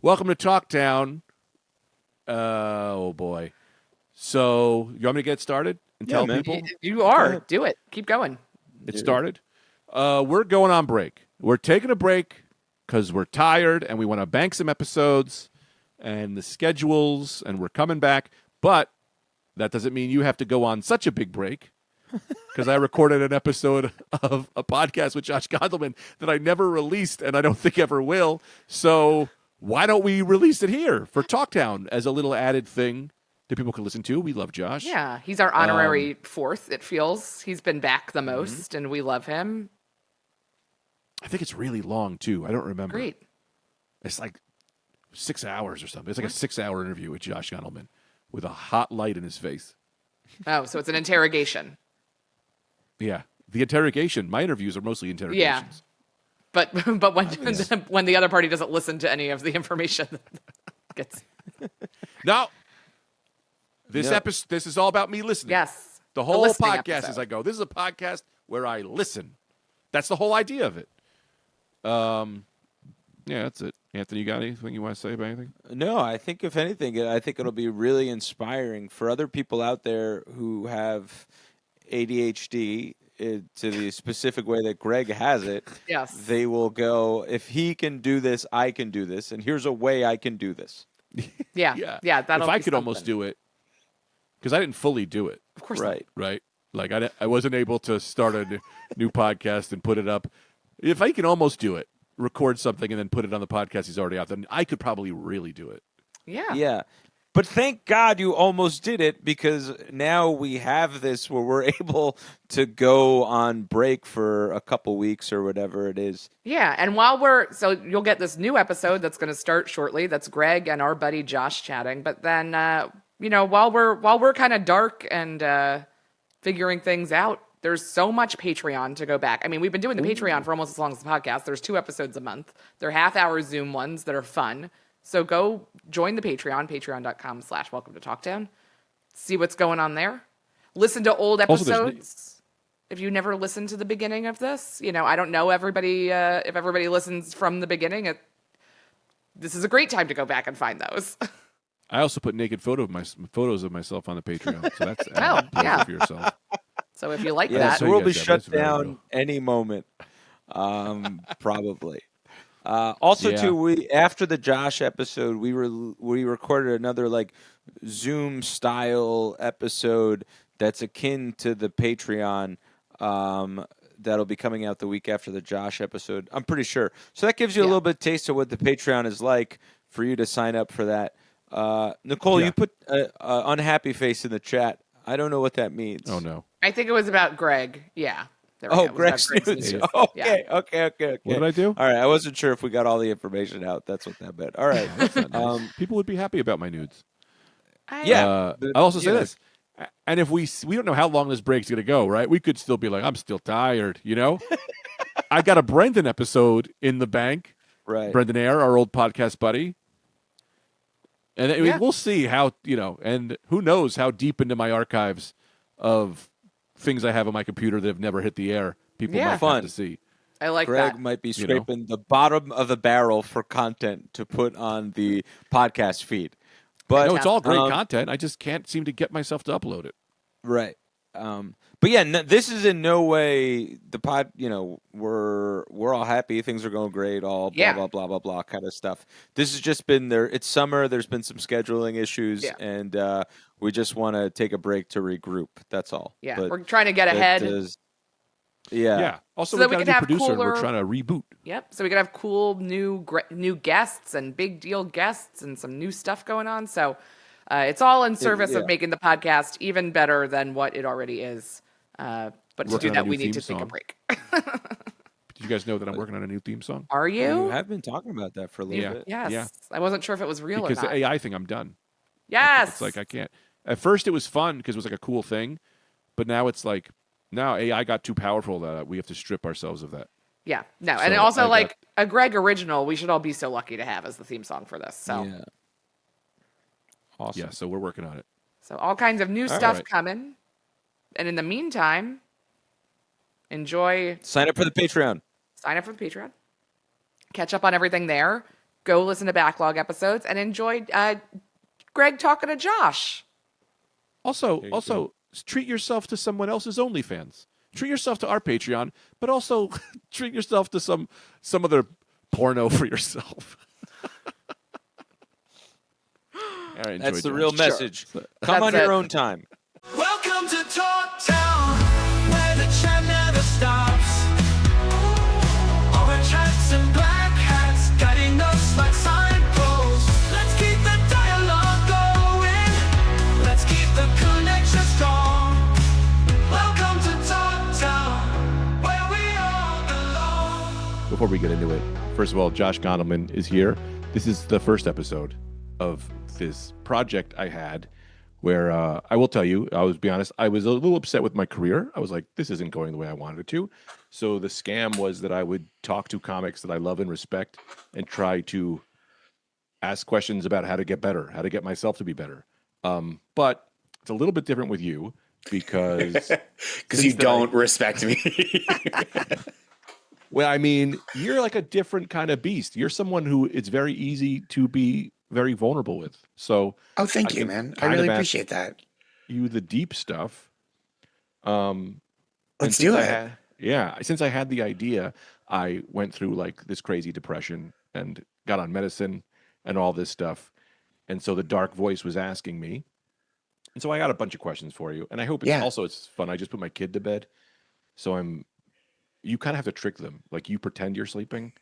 Welcome to Talktown. Oh, boy. So, you want me to get started and tell man. people? You are. Do it. Keep going. It started. We're going on break. We're taking a break because we're tired and we want to bank some episodes and the schedules, and we're coming back. But that doesn't mean you have to go on such a big break because I recorded an episode of a podcast with Josh Gondelman that I never released and I don't think ever will. So why don't we release it here for Talktown as a little added thing that people can listen to? We love Josh. Yeah, he's our honorary fourth, it feels. He's been back the most, and we love him. I think it's really long, too. I don't remember. Great. It's like 6 hours or something. It's like a 6-hour interview with Josh Gondelman with a hot light in his face. Oh, so it's an interrogation. Yeah. The interrogation. My interviews are mostly interrogations. But when the other party doesn't listen to any of the information that gets... No. This is all about me listening. Yes. The whole listening podcast episode. is I go, this is a podcast where I listen. That's the whole idea of it. Yeah, that's it. Anthony, you got anything you want to say about anything? No, I think if anything, I think it'll be really inspiring for other people out there who have ADHD to the specific way that Greg has it. Yes. They will go, if he can do this, I can do this, and here's a way I can do this. Yeah. That'll If I be could almost something. do it, because I didn't fully do it. Of course Right. Right? Like, I wasn't able to start a new podcast and put it up. If I can almost do it, record something and then put it on the podcast he's already out, then I could probably really do it. Yeah. Yeah. But thank God you almost did it, because now we have this where we're able to go on break for a couple weeks or whatever it is. Yeah, and so you'll get this new episode that's going to start shortly. That's Greg and our buddy Josh chatting. But then, while we're kind of dark and figuring things out, there's so much Patreon to go back. I mean, we've been doing the Patreon for almost as long as the podcast. There's 2 episodes a month. They're half-hour Zoom ones that are fun. So go join the Patreon, patreon.com/welcome to Talktown. See what's going on there. Listen to old episodes. If you never listened to the beginning of this, I don't know everybody. If everybody listens from the beginning, this is a great time to go back and find those. I also put naked photos of myself on the Patreon, so that's yeah. for yourself. So if you like Yeah, that, so you we'll be guys have. shut That's very down real. any moment, probably. Also, Yeah. too, after the Josh episode, we recorded another like Zoom style episode that's akin to the Patreon. That'll be coming out the week after the Josh episode, I'm pretty sure. So that gives you a little bit of taste of what the Patreon is like for you to sign up for that. Nicole, you put an unhappy face in the chat. I don't know what that means. Oh, no. I think it was about Greg. Yeah. There we go. It was Greg's about news. news. Okay, Yeah. okay. What did I do? All right, I wasn't sure if we got all the information out. That's what that meant. All right. That's not nice. People would be happy about my nudes. Yeah. I'll also say this. And if we don't know how long this break's going to go, right? We could still be like, I'm still tired, I got a Brendan episode in the bank. Right. Brendan Ayer, our old podcast buddy. And we'll see how, and who knows how deep into my archives of things I have on my computer that have never hit the air people might have to see. I like Greg that. might be scraping the bottom of the barrel for content to put on the podcast feed. But No, it's all great content. I just can't seem to get myself to upload it. Right. But yeah, this is in no way the pod. We're all happy, things are going great, all blah blah blah blah blah kind of stuff. This has just been there. It's summer. There's been some scheduling issues, and we just want to take a break to regroup. That's all. Yeah, but we're trying to get ahead. Yeah. Also, So we that got a we new can have producer, and we're cooler- trying to reboot. Yep. So we could have cool new guests and big deal guests and some new stuff going on. So it's all in service of making the podcast even better than what it already is. But to Working do on that, a new we need theme to take a song. break. Did you guys know that I'm working on a new theme song? Are You you? have been talking about that for a little bit. Yes. Yeah. I wasn't sure if it was real Because or not. the AI thing, I'm done. Yes. It's like I can't. At first, it was fun because it was like a cool thing, but now it's like AI got too powerful that we have to strip ourselves of that. Yeah. No. And So also, I got- like a Greg original, we should all be so lucky to have as the theme song for this. So, Yeah. Awesome. Yeah, so we're working on it. so all kinds of new stuff right. coming. And in the meantime, enjoy. Sign up for the Patreon. Sign up for the Patreon. Catch up on everything there. go listen to backlog episodes and enjoy Greg talking to Josh. Also, treat yourself to someone else's OnlyFans. Treat yourself to our Patreon, but also treat yourself to some other porno for yourself. All right, That's enjoy, the real Josh. message. Sure. Come That's on it. your own time. Welcome to Talk Town, where the chat never stops. Orange hats and black hats, guiding us like signposts. Let's keep the dialogue going. Let's keep the connection strong. Welcome to Talk Town, where we all belong. Before we get into it, first of all, Josh Gondelman is here. This is the first episode of this project I had where I will tell you, I was be honest, I was a little upset with my career. I was like, this isn't going the way I wanted it to. So the scam was that I would talk to comics that I love and respect and try to ask questions about how to get better, how to get myself to be better. But it's a little bit different with you because you don't respect me. well, I mean, you're like a different kind of beast. You're someone who it's very easy to be very vulnerable with. So Oh, thank I you, can man. I kind really of ask appreciate that. you the deep stuff. And Let's since do I it. since I had the idea, I went through like this crazy depression and got on medicine and all this stuff. And so the dark voice was asking me. And so I got a bunch of questions for you. And I hope it's fun. I just put my kid to bed. So you kind of have to trick them. Like you pretend you're sleeping.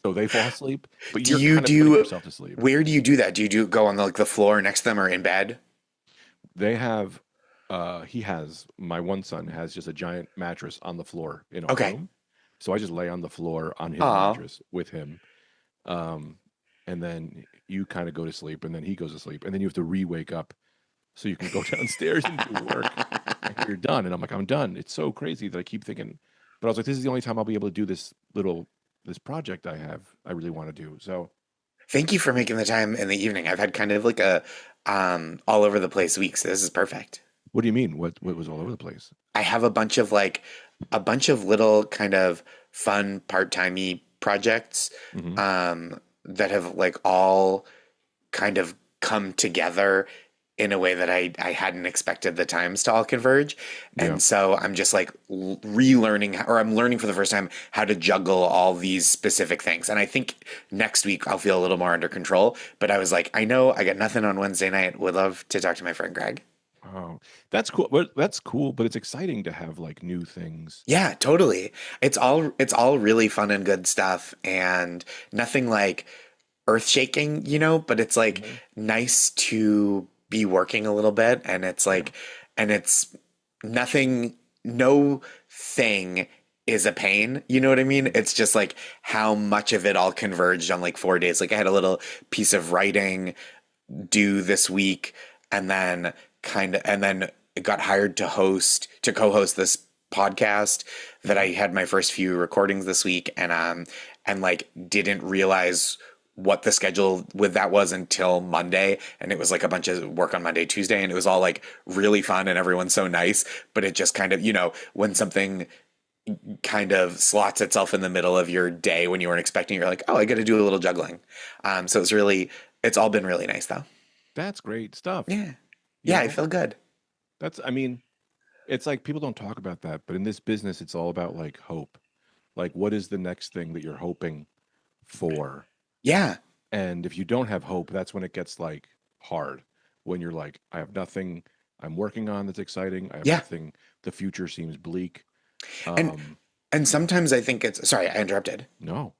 So they fall asleep. But Do you're you kind of putting yourself to sleep. Where do you do that? Do you go on the floor next to them or in bed? They have my one son has just a giant mattress on the floor in our Okay. room. So I just lay on the floor on his Aw. mattress with him. And then you kind of go to sleep and then he goes to sleep and then you have to re-wake up so you can go downstairs and do work. And you're done. And I'm like, I'm done. It's so crazy that I keep thinking, but I was like, this is the only time I'll be able to do this project I really want to do. So Thank you for making the time in the evening. I've had kind of like a all over the place week, so this is perfect. what do you mean? What was all over the place? I have a bunch of little kind of fun part-timey projects that have like all kind of come together in a way that I hadn't expected the times to all converge. And Yeah. so I'm just like relearning, or I'm learning for the first time how to juggle all these specific things. And I think next week I'll feel a little more under control, but I was like, I know I got nothing on Wednesday night. Would love to talk to my friend Greg. Oh, that's cool. Well, that's cool, but it's exciting to have like new things. Yeah, totally. It's all really fun and good stuff and nothing like earth shaking, but it's like nice to be working a little bit, and it's like, and it's nothing, no thing is a pain. You know what I mean? It's just like how much of it all converged on like 4 days. Like I had a little piece of writing due this week, and then got hired to co-host this podcast that I had my first few recordings this week, and like didn't realize what the schedule with that was until Monday. And it was like a bunch of work on Monday, Tuesday. And it was all like really fun and everyone's so nice, but it just kind of, when something kind of slots itself in the middle of your day when you weren't expecting, you're like, oh, I got to do a little juggling. So it's all been really nice though. That's great stuff. Yeah. You Yeah. know? I feel good. It's like people don't talk about that, but in this business, it's all about like hope. Like, what is the next thing that you're hoping for? Yeah. And if you don't have hope, that's when it gets like hard. When you're like, I have nothing I'm working on that's exciting. I have nothing. The future seems bleak. And sometimes I think sorry, I interrupted. No.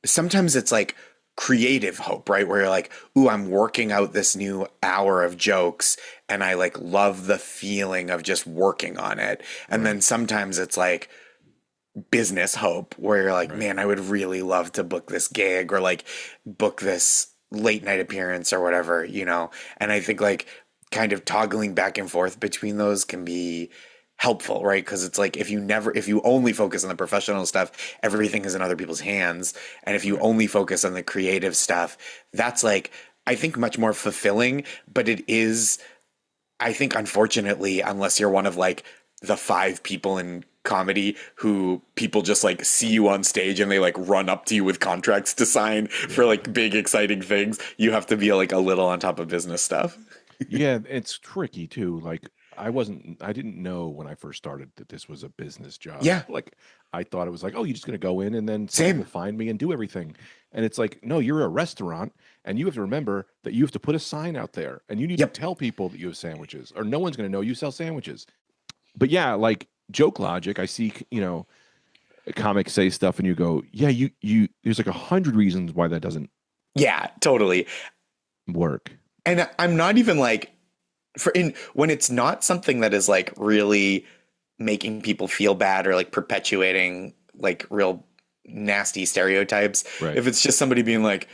Sometimes it's like creative hope, right? Where you're like, ooh, I'm working out this new hour of jokes and I like love the feeling of just working on it. And then sometimes it's like business hope where you're like, man, I would really love to book this gig or like book this late night appearance or whatever, And I think like kind of toggling back and forth between those can be helpful, right? Because it's like if you only focus on the professional stuff, everything is in other people's hands. And if you only focus on the creative stuff, that's like, I think much more fulfilling, but it is, I think, unfortunately, unless you're one of like the 5 people in comedy who people just like see you on stage and they like run up to you with contracts to sign for like big exciting things. You have to be like a little on top of business stuff. Yeah, it's tricky too. Like I didn't know when I first started that this was a business job. Yeah. Like I thought it was like, oh, you're just gonna go in and then Same. someone will find me and do everything. And it's like, no, you're a restaurant and you have to remember that you have to put a sign out there and you need Yep. to tell people that you have sandwiches or no one's gonna know you sell sandwiches. But yeah, like joke logic, I see, comics say stuff and you go, yeah, you there's like 100 reasons why that doesn't Yeah, totally. work. And I'm not even like when it's not something that is like really making people feel bad or like perpetuating like real nasty stereotypes. Right. If it's just somebody being like,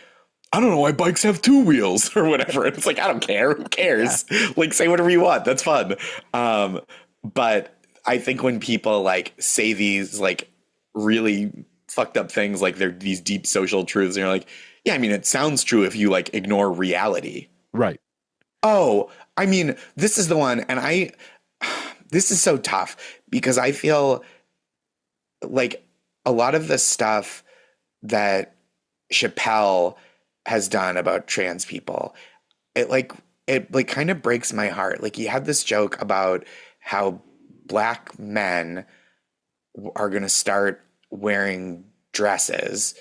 I don't know why bikes have two wheels or whatever. And it's like, I don't care. Who cares? Yeah. Like say whatever you want. That's fun. But I think when people like say these like really fucked up things, like they're these deep social truths, and you're like, yeah, I mean, it sounds true if you like ignore reality. Right. Oh, I mean, this is the one. And this is so tough because I feel like a lot of the stuff that Chappelle has done about trans people, it kind of breaks my heart. Like he had this joke about how black men are going to start wearing dresses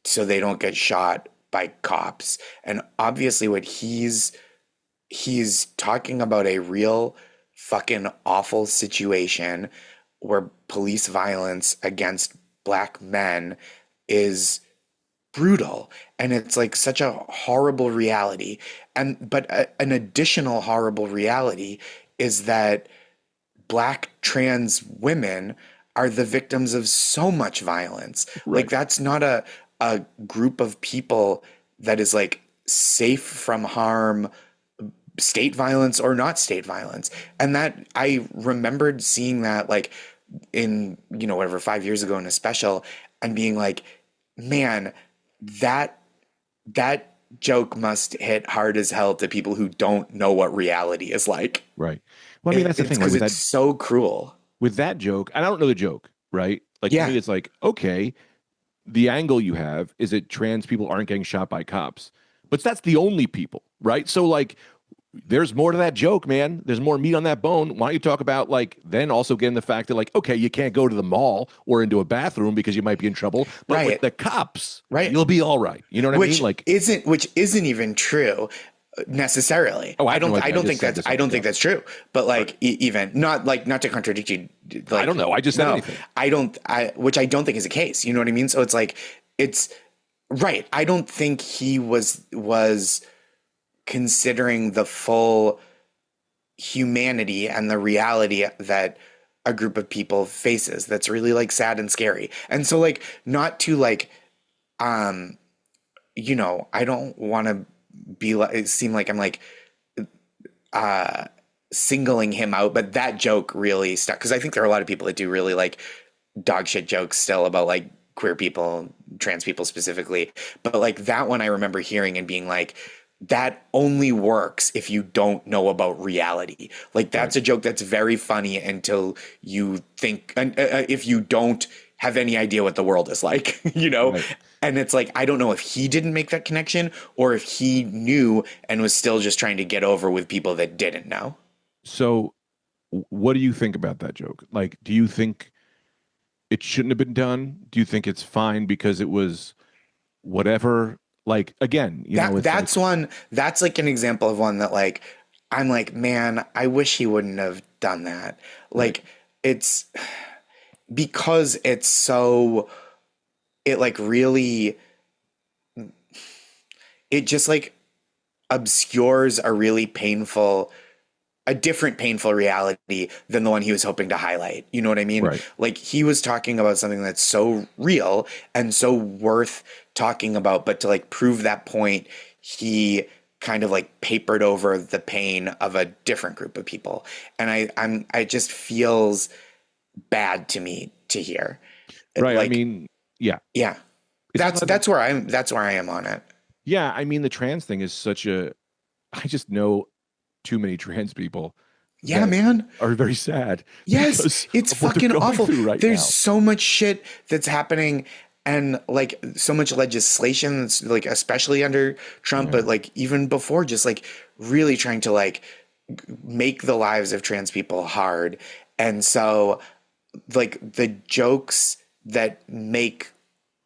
so they don't get shot by cops. And obviously what he's talking about a real fucking awful situation where police violence against black men is brutal. And it's like such a horrible reality. But an additional horrible reality is that black trans women are the victims of so much violence. Right. Like that's not a group of people that is like safe from harm, state violence or not state violence. And that I remembered seeing that like in, whatever, 5 years ago in a special and being like, man, that joke must hit hard as hell to people who don't know what reality is like. Right. Well, I mean, that's the thing. Because Like, it's so cruel. with that joke, and I don't know the joke, right? Like, Yeah. to me, it's like, okay, the angle you have is that trans people aren't getting shot by cops, but that's the only people, right? So, like, there's more to that joke, man. There's more meat on that bone. Why don't you talk about, like, then also getting the fact that, like, okay, you can't go to the mall or into a bathroom because you might be in trouble, but Right. with the cops, Right. you'll be all right. You know what I mean? Like, which isn't even true necessarily. Oh, I don't just said think that's true. But like even not to contradict you. Like, I don't know. I just said anything. Which I don't think is the case. You know what I mean? So it's like it's right. I don't think he was considering the full humanity and the reality that a group of people faces. That's really like sad and scary. And so like not to like I don't want to seem like I'm like singling him out, but that joke really stuck because I think there are a lot of people that do really like dog shit jokes still about like queer people, trans people specifically. But like that one I remember hearing and being like, that only works if you don't know about reality. Like that's a joke that's very funny until you think, if you don't have any idea what the world is like, Right. And it's like, I don't know if he didn't make that connection or if he knew and was still just trying to get over with people that didn't know. so what do you think about that joke? Like, do you think it shouldn't have been done? Do you think it's fine because it was whatever? Like, again, that's like an example of one that like, I'm like, man, I wish he wouldn't have done that. Like it's because it's so, it like really, it just like obscures a different painful reality than the one he was hoping to highlight. You know what I mean? Right. Like he was talking about something that's so real and so worth talking about, but to like prove that point, he kind of like papered over the pain of a different group of people. And I just feels bad to me to hear. Right. Like, I mean, yeah. Yeah. That's where I am on it. Yeah. I mean, the trans thing is I just know too many trans people Yeah, that man. are very sad. Yes, because it's of what they're fucking going awful. through right There's now. so much shit that's happening and like so much legislation that's like especially under Trump, but like even before just like really trying to like make the lives of trans people hard. And so like the jokes that make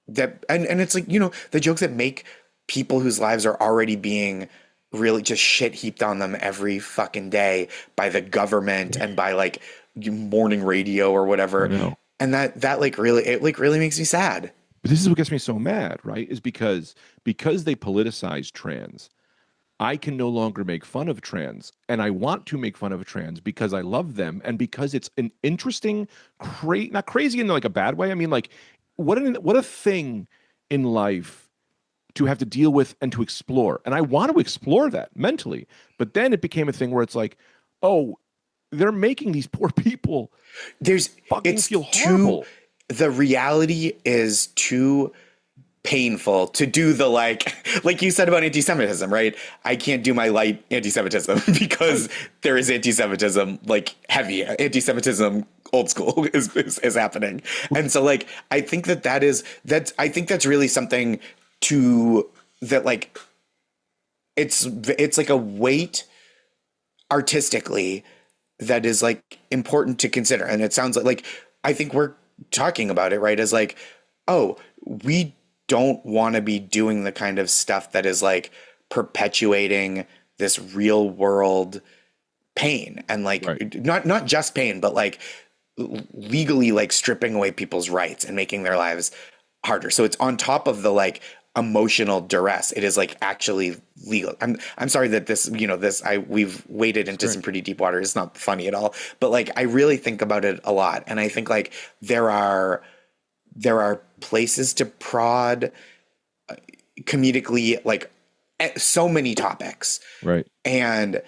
that and it's like, you know, the jokes that make people whose lives are already being really just shit heaped on them every fucking day by the government and by like morning radio or whatever. I know. And that like really, it like really makes me sad. But this is what gets me so mad, right? Is because they politicize trans, I can no longer make fun of trans, and I want to make fun of trans because I love them and because it's an interesting, not crazy in like a bad way. I mean, like, what a thing in life to have to deal with and to explore. And I want to explore that mentally. But then it became a thing where it's like, oh, they're making these poor people fucking feel horrible. The reality is too painful to do the like you said about anti-Semitism, right? I can't do my light anti-Semitism because there is anti-Semitism, like heavy anti-Semitism, old school is happening. And so like I think I think that's really something that like it's like a weight artistically that is like important to consider. And it sounds like I think we're talking about it, right? As like, oh, we don't want to be doing the kind of stuff that is like perpetuating this real world pain and like not just pain, but like legally like stripping away people's rights and making their lives harder. So it's on top of the like emotional duress. It is like actually legal. I'm sorry that this, you know, we've waded into some pretty deep water. It's not funny at all, but like I really think about it a lot. And I think like there are places to prod comedically, like so many topics. Right. And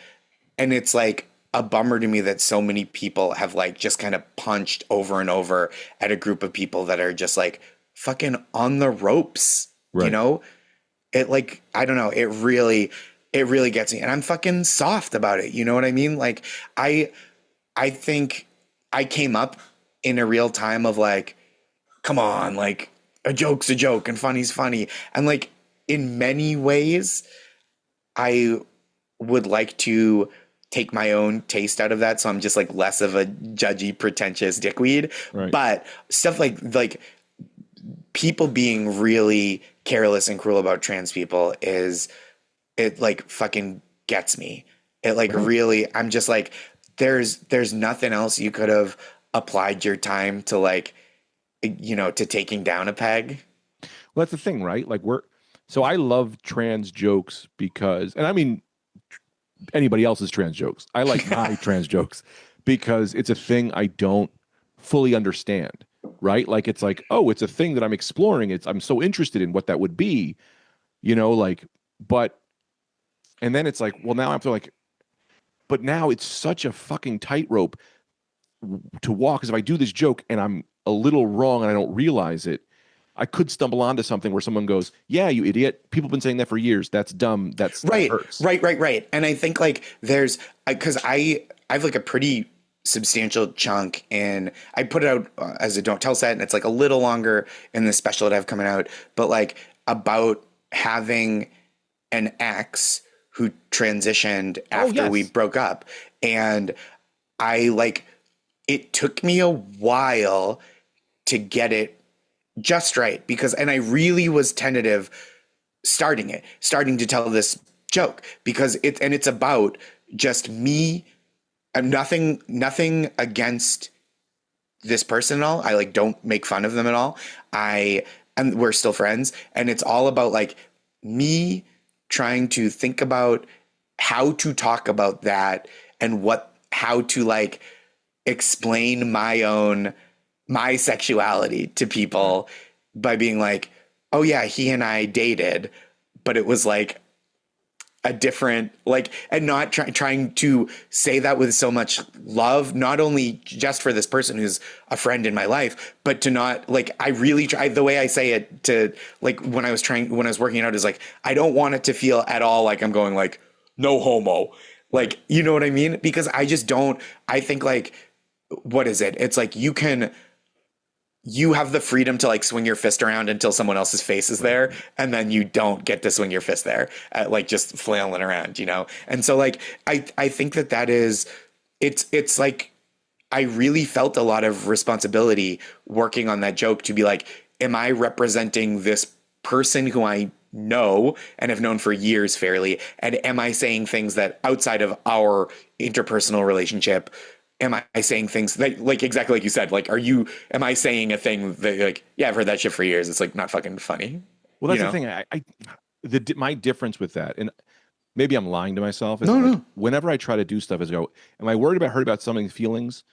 it's like a bummer to me that so many people have like just kind of punched over and over at a group of people that are just like fucking on the ropes, you know? It like, I don't know. It really gets me, and I'm fucking soft about it. You know what I mean? Like I think I came up in a real time of like, come on, like a joke's a joke and funny's funny. And like in many ways, I would like to take my own taste out of that. So I'm just like less of a judgy, pretentious dickweed. Right. But stuff like people being really careless and cruel about trans people it like fucking gets me. It like really, I'm just like, there's nothing else you could have applied your time to like, you know, to taking down a peg. Well, that's the thing, right? Like so I love trans jokes because, and I mean anybody else's trans jokes. I like my trans jokes because it's a thing I don't fully understand, right? Like it's like, oh, it's a thing that I'm exploring. I'm so interested in what that would be, you know, like, and then it's like, well, now I have to like, but now it's such a fucking tightrope to walk, because if I do this joke and I'm a little wrong and I don't realize it, I could stumble onto something where someone goes, yeah, you idiot. People have been saying that for years. That's dumb. That hurts. Right. And I think like because I have like a pretty substantial chunk I put it out as a Don't Tell set, and it's like a little longer in the special that I have coming out, but like about having an ex who transitioned after we broke up. And I like, it took me a while to get it just right and I really was tentative starting to tell this joke because it's about just me. I'm nothing against this person at all. I like don't make fun of them at all. And we're still friends, and it's all about like me trying to think about how to talk about that and how to like explain my sexuality to people by being like, oh yeah, he and I dated, but it was like a different, like, and not trying to say that with so much love, not only just for this person who's a friend in my life, but to not like, I really try, the way I say it to like, when I was working it out is like, I don't want it to feel at all like I'm going like, no homo. Like, you know what I mean? Because I just don't, I think like, what is it? It's like you have the freedom to like swing your fist around until someone else's face is there. And then you don't get to swing your fist there, like just flailing around, you know? And so like, I think that is, it's like, I really felt a lot of responsibility working on that joke to be like, am I representing this person who I know and have known for years fairly? And am I saying things that outside of our interpersonal relationship, am I saying things that, like, exactly like you said, like, am I saying a thing that like, yeah, I've heard that shit for years. It's like not fucking funny. Well, that's the thing. My difference with that, and maybe I'm lying to myself. Is No. Whenever I try to do stuff, is I go, am I worried about hurt about somebody's feelings?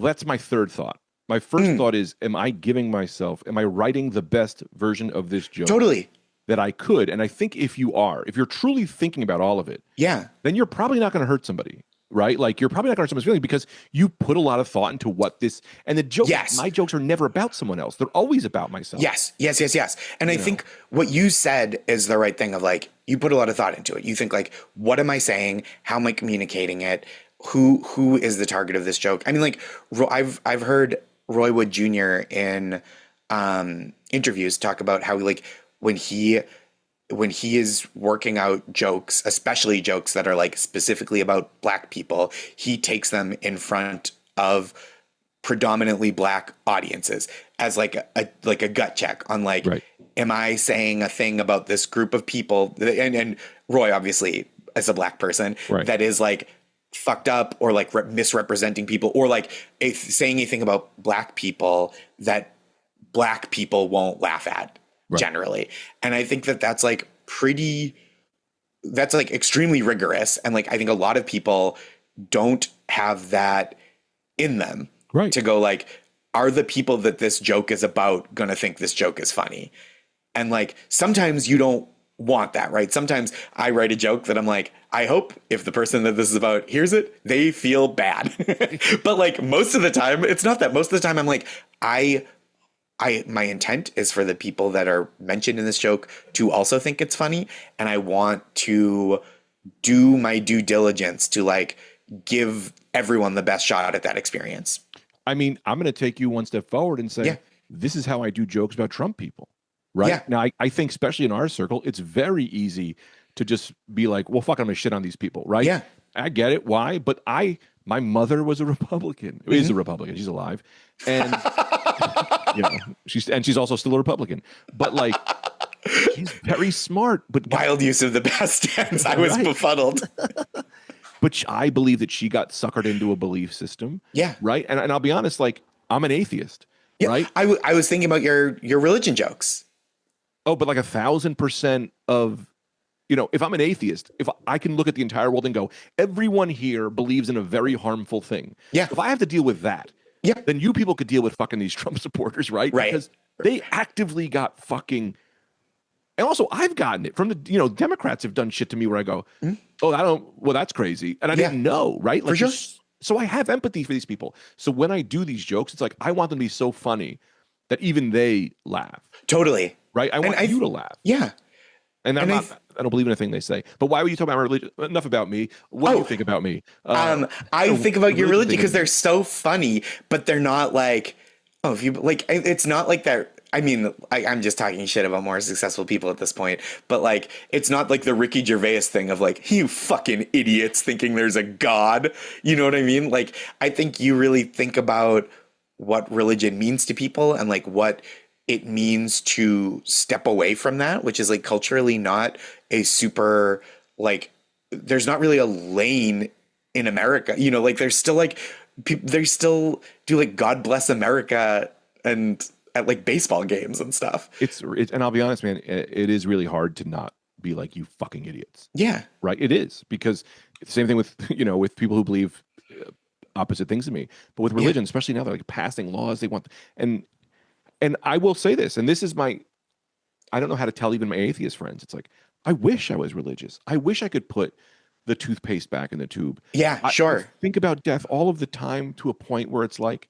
That's my third thought. My first thought is, am I writing the best version of this joke? Totally. That I could. And I think if you're truly thinking about all of it, yeah, then you're probably not going to hurt somebody, right? Like you're probably not going to hurt someone's feelings because you put a lot of thought into what this, and the joke, my jokes are never about someone else. They're always about myself. Yes. And I think what you said is the right thing of like, you put a lot of thought into it. You think like, what am I saying? How am I communicating it? Who is the target of this joke? I mean, like I've heard Roy Wood Jr. in interviews talk about how like when he is working out jokes, especially jokes that are like specifically about Black people, he takes them in front of predominantly Black audiences as like a gut check on like, am I saying a thing about this group of people? And Roy obviously as a Black person that is like fucked up or like misrepresenting people or like saying anything about Black people that Black people won't laugh at generally. And I think that's like that's like extremely rigorous. And like, I think a lot of people don't have that in them to go like, are the people that this joke is about going to think this joke is funny? And like, sometimes you don't want that, right? Sometimes I write a joke that I'm like, I hope if the person that this is about hears it, they feel bad. But like most of the time, it's not that. Most of the time I'm like, my intent is for the people that are mentioned in this joke to also think it's funny. And I want to do my due diligence to like give everyone the best shot at that experience. I mean, I'm going to take you one step forward and say, this is how I do jokes about Trump people. Right. Yeah. Now, I think especially in our circle, it's very easy to just be like, well, fuck, I'm going to shit on these people. Right. Yeah. I get it. Why? But my mother was a Republican. Is a Republican. She's alive. And she's also still a Republican. But like she's very smart. But wild use of the past tense. I was befuddled. But I believe that she got suckered into a belief system. Yeah. Right. And I'll be honest, like I'm an atheist. Yeah. Right. I was thinking about your religion jokes. Oh, but like 1,000% of, if I'm an atheist, if I can look at the entire world and go, everyone here believes in a very harmful thing. Yeah. If I have to deal with that, then you people could deal with fucking these Trump supporters, right? Right. Because they actively got fucking, and also I've gotten it from the, Democrats have done shit to me where I go, well, that's crazy. And I didn't know, right? Like, for sure. So I have empathy for these people. So when I do these jokes, it's like, I want them to be so funny that even they laugh. Totally. Right? I want you to laugh. Yeah. And I don't believe in a thing they say. But why were you talking about my religion? Enough about me. What do you think about me? I think about your religion because they're so funny, but they're not like, if you like, it's not like that. I mean, I'm just talking shit about more successful people at this point, but like, it's not like the Ricky Gervais thing of like, you fucking idiots thinking there's a God. You know what I mean? Like, I think you really think about what religion means to people and like what it means to step away from that, which is like culturally not a super, like, there's not really a lane in America, like there's still like, they still do like God Bless America and at like baseball games and stuff. It's and I'll be honest, man, it is really hard to not be like, you fucking idiots. Yeah. Right. It is, because it's the same thing with, with people who believe opposite things to me, but with religion, especially now they're like passing laws they want. And I will say this, and this is I don't know how to tell even my atheist friends. It's like, I wish I was religious. I wish I could put the toothpaste back in the tube. Yeah, sure. I think about death all of the time to a point where it's like,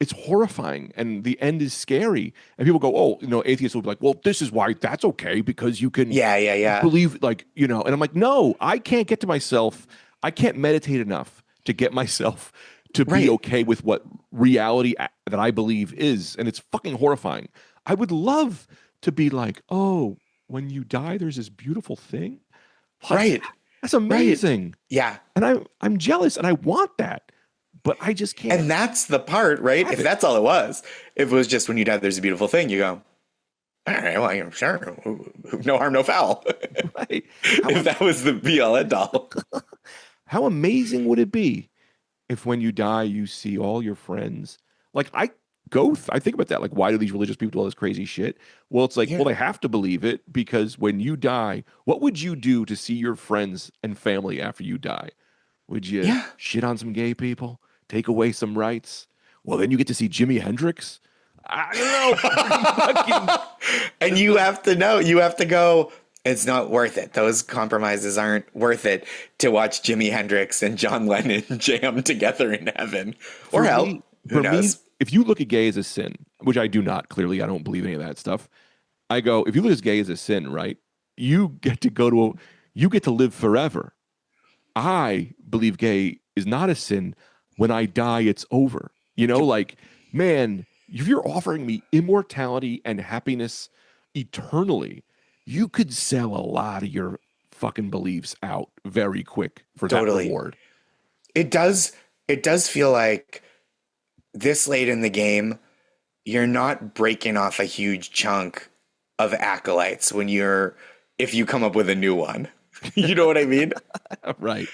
it's horrifying and the end is scary. And people go, atheists will be like, well, this is why that's okay because you can believe like, and I'm like, no, I can't get to myself. I can't meditate enough to get myself to be Right. okay with what reality that I believe is, and it's fucking horrifying. I would love to be like, oh, when you die, there's this beautiful thing. Like, Right. that's amazing. Yeah. And I'm jealous, and I want that, but I just can't. And that's the part, right? If that's all it was, if it was just when you die, there's a beautiful thing, you go, all right, well, I'm sure. No harm, no foul. Right. If that was the be all end all. How amazing would it be if when you die, you see all your friends? Like, I think about that. Like, why do these religious people do all this crazy shit? Well, it's like, well, they have to believe it, because when you die, what would you do to see your friends and family after you die? Would you shit on some gay people? Take away some rights? Well, then you get to see Jimi Hendrix? I don't know. And you have to know, you have to go, it's not worth it. Those compromises aren't worth it to watch Jimi Hendrix and John Lennon jam together in heaven or hell. Who knows? If you look at gay as a sin, which I do not, clearly, I don't believe any of that stuff. I go, if you look at gay as a sin, right? You get to live forever. I believe gay is not a sin. When I die, it's over. Like, man, if you're offering me immortality and happiness eternally, you could sell a lot of your fucking beliefs out very quick for that reward. It does feel like this late in the game, you're not breaking off a huge chunk of acolytes if you come up with a new one. You know what I mean? Right.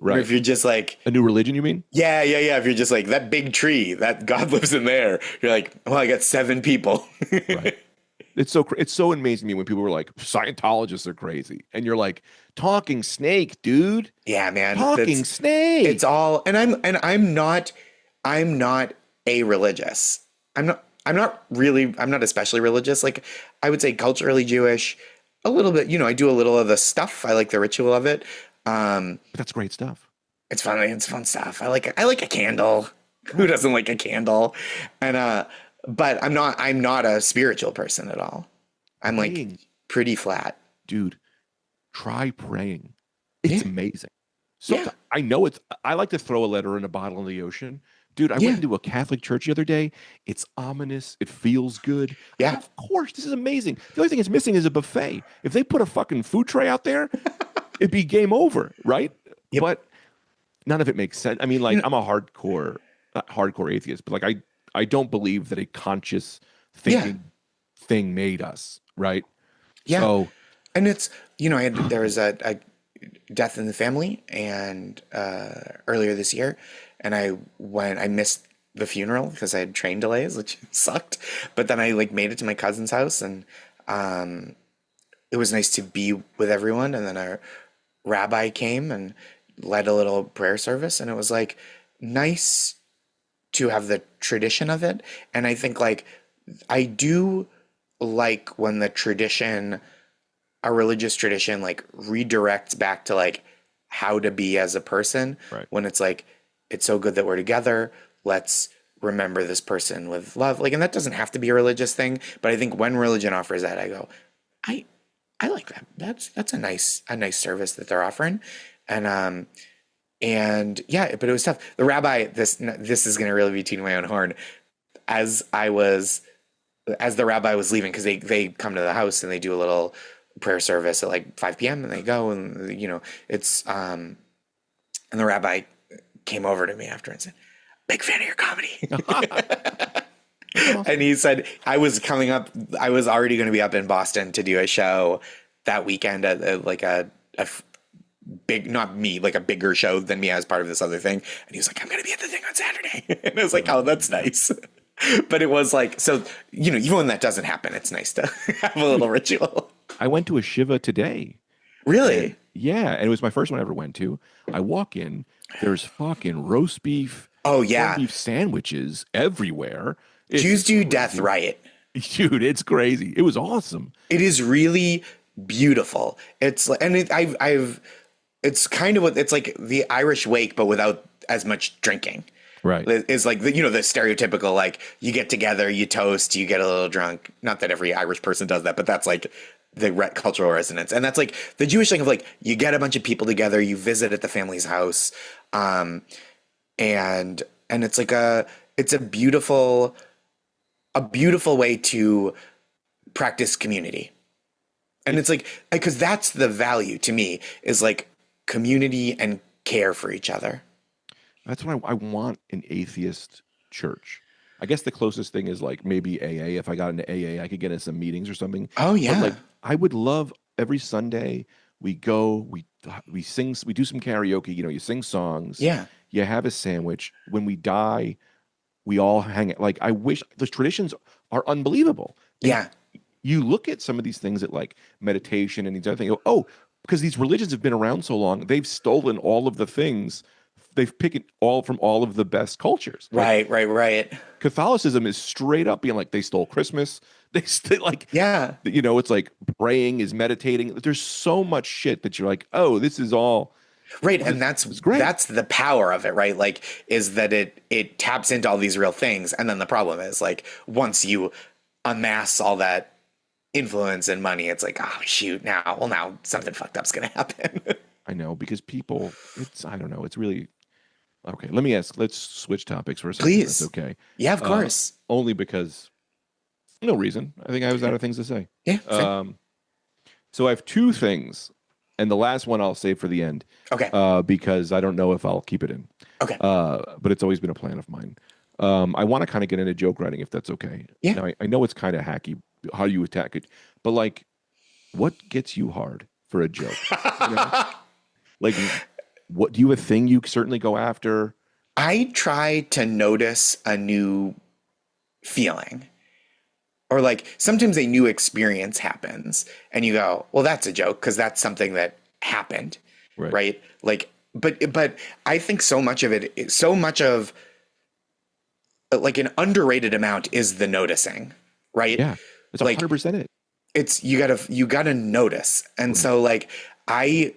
Or if you're just like a new religion, you mean? Yeah. If you're just like that big tree, that God lives in there, you're like, well, I got 7 people. Right. It's so amazing to me when people were like, Scientologists are crazy, and you're like, talking snake, dude. Yeah, man. Talking snake. It's all, and I'm not a religious. I'm not especially religious. Like, I would say culturally Jewish, a little bit. I do a little of the stuff. I like the ritual of it. But that's great stuff. It's fun. It's fun stuff. I like a candle. Who doesn't like a candle? And but I'm not a spiritual person at all. I'm like pretty flat. Dude, try praying. It's amazing. So I know I like to throw a letter in a bottle in the ocean. Dude, I went into a Catholic church the other day. It's ominous. It feels good. Yeah. Of course, this is amazing. The only thing it's missing is a buffet. If they put a fucking food tray out there, it'd be game over, right? Yep. But none of it makes sense. I mean, like, I'm a not hardcore atheist, but like I don't believe that a conscious thinking thing made us, right? Yeah. So, and it's, there was a death in the family and earlier this year, and I missed the funeral because I had train delays, which sucked. But then I made it to my cousin's house, and it was nice to be with everyone. And then our rabbi came and led a little prayer service, and it was nice to have the tradition of it. And I think I do like when a religious tradition redirects back to how to be as a person. Right. When it's it's so good that we're together. Let's remember this person with love. And that doesn't have to be a religious thing, but I think when religion offers that, I go, I like that. That's a nice service that they're offering. And yeah, but it was tough. The rabbi, this is going to really be tooting my own horn. As the rabbi was leaving, because they come to the house and they do a little prayer service at 5 p.m. and they go, and it's and the rabbi came over to me after and said, "Big fan of your comedy." And he said, I was already going to be up in Boston to do a show that weekend at a big, not me, a bigger show than me as part of this other thing. And he was like, "I'm going to be at the thing on Saturday." And I was like, "Oh, that's nice." But it was so, even when that doesn't happen, it's nice to have a little ritual. I went to a Shiva today. Really? Yeah. And it was my first one I ever went to. I walk in, there's fucking roast beef. Oh, yeah. Beef sandwiches everywhere. Jews do death right. Dude, it's crazy. It was awesome. It is really beautiful. It's it's kind of it's like the Irish wake, but without as much drinking. Right. It's the stereotypical, you get together, you toast, you get a little drunk. Not that every Irish person does that, but that's cultural resonance. And that's like the Jewish thing of like, you get a bunch of people together, you visit at the family's house. And it's like it's a beautiful way to practice community. And it's like, because that's the value to me, is like community and care for each other. That's what I want an atheist church. I guess the closest thing is like maybe AA. If I got into AA, I could get in some meetings or something. Oh yeah. But like I would love every Sunday we go, we sing, we do some karaoke, you sing songs. Yeah. You have a sandwich. When we die, we all hang it. Like I wish the traditions are unbelievable. Yeah. You look at some of these things at like meditation and these other things, because these religions have been around so long, they've stolen all of the things. They've picked it all from all of the best cultures. Right. Catholicism is straight up being like, they stole Christmas. They still like, yeah, it's like praying is meditating. There's so much shit that you're like, oh, this is all. Right. And that's great. That's the power of it, right? Like, is that it taps into all these real things. And then the problem is like, once you amass all that influence and money, it's like, oh shoot, now something fucked up's going to happen. I know, because people, I don't know. It's really, okay. Let's switch topics for a second. Please. That's okay. Yeah, of course. Only because no reason. I think I was out of things to say. Yeah. So I have two things, and the last one I'll save for the end. Okay. Because I don't know if I'll keep it in. Okay. But it's always been a plan of mine. I want to kind of get into joke writing, if that's okay. Yeah. Now, I know it's kind of hacky how you attack it, but like, what gets you hard for a joke? Like, what do you have a thing you certainly go after? I try to notice a new feeling, or like sometimes a new experience happens and you go, well, that's a joke because that's something that happened. Right. Like, but I think so much of like an underrated amount is the noticing, right? Yeah. It's 100% it. It's, you gotta notice. And so like, I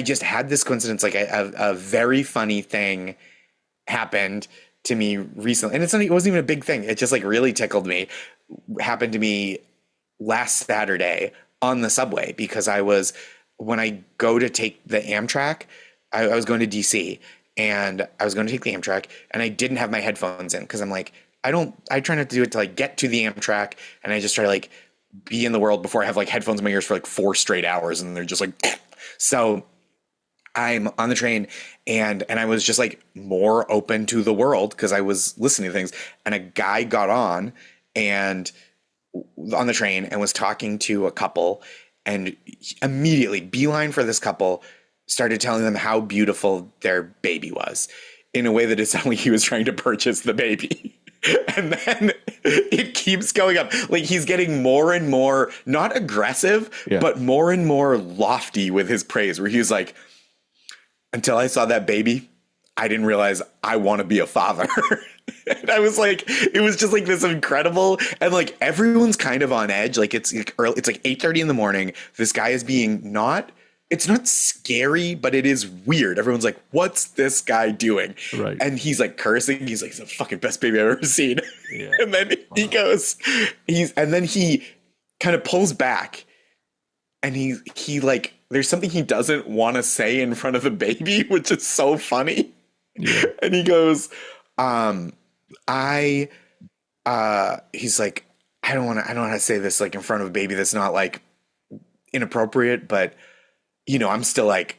just had this coincidence, like a very funny thing happened to me recently. And it wasn't even a big thing. It just like really tickled me. Happened to me last Saturday on the subway, because when I go to take the Amtrak, I was going to DC and I was going to take the Amtrak and I didn't have my headphones in, because I'm like, I try not to do it to like get to the Amtrak, and I just try to like be in the world before I have like headphones in my ears for like 4 straight hours and they're just like, so I'm on the train and I was just like more open to the world because I was listening to things, and a guy got on the train and was talking to a couple, and immediately beeline for this couple, started telling them how beautiful their baby was in a way that it sounded like he was trying to purchase the baby. And then it keeps going up. Like, he's getting more and more, not aggressive, but more and more lofty with his praise, where he was like, until I saw that baby, I didn't realize I want to be a father. And I was like, it was just like this incredible, and like everyone's kind of on edge. Like it's like early, it's like 8:30 in the morning. This guy is being it's not scary, but it is weird. Everyone's like, what's this guy doing? Right. And he's like cursing. He's like, it's the fucking best baby I've ever seen. Yeah. And then he goes, and then he kind of pulls back, and he like, there's something he doesn't want to say in front of the baby, which is so funny. Yeah. And he goes, he's like, I don't want to say this like in front of a baby that's not like inappropriate, but I'm still like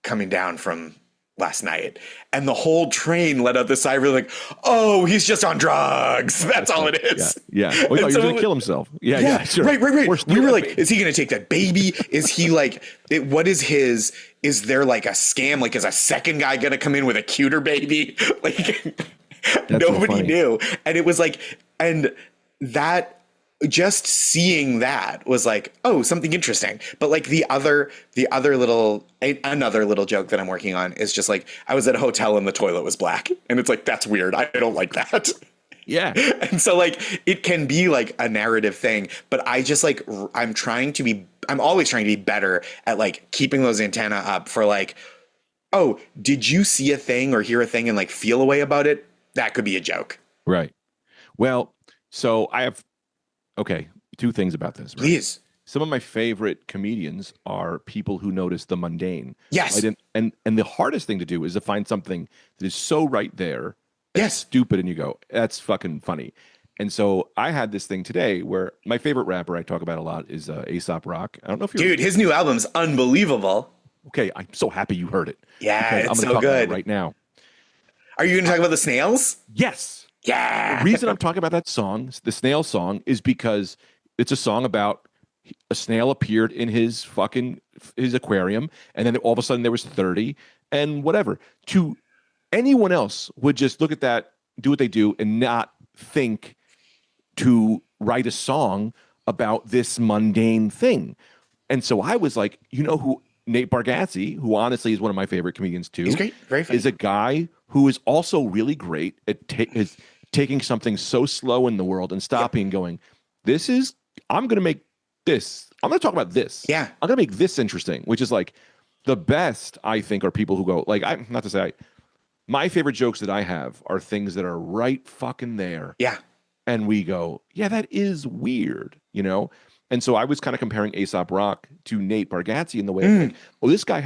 coming down from last night. And the whole train let out this sigh, really like, oh, he's just on drugs. That's all it is. Yeah. Oh, he's going to kill himself. Yeah. Sure. Right. We were like, is he going to take that baby? Is he like, what is there like a scam? Like, is a second guy going to come in with a cuter baby? Like, nobody knew. And it was like, and that, just seeing that was like, oh, something interesting. But like another little joke that I'm working on is just like, I was at a hotel and the toilet was black, and it's like, that's weird. I don't like that. Yeah. And so like, it can be like a narrative thing, but I just like, I'm always trying to be better at like keeping those antenna up for like, oh, did you see a thing or hear a thing and like feel a way about it? That could be a joke. Right. Well, so I have, okay, 2 things about this. Right? Please. some of my favorite comedians are people who notice the mundane. Yes. Right? And the hardest thing to do is to find something that is so right there, that's Yes. stupid, and you go, that's fucking funny. And so I had this thing today where my favorite rapper I talk about a lot is Aesop Rock. I don't know if you're Dude, his new album's unbelievable. okay. I'm so happy you heard it. Yeah, because it's I'm so gonna talk about it good. right now. Are you going to talk about the snails? Yes. Yeah. The reason I'm talking about that song, the snail song, is because it's a song about a snail appeared in his aquarium, and then all of a sudden there was 30 and whatever. To anyone else would just look at that, do what they do, and not think to write a song about this mundane thing. And so I was like, you know who Nate Bargatze, who honestly is one of my favorite comedians too, He's great, very funny. is a guy who is also really great at is taking something so slow in the world and stopping and going, I'm going to make this. I'm going to talk about this. Yeah. I'm going to make this interesting, which is like the best, I think, are people who go, like, not to say, my favorite jokes that I have are things that are right fucking there. Yeah. And we go, yeah, that is weird, you know? And so I was kind of comparing Aesop Rock to Nate Bargatze in the way of like, well, this guy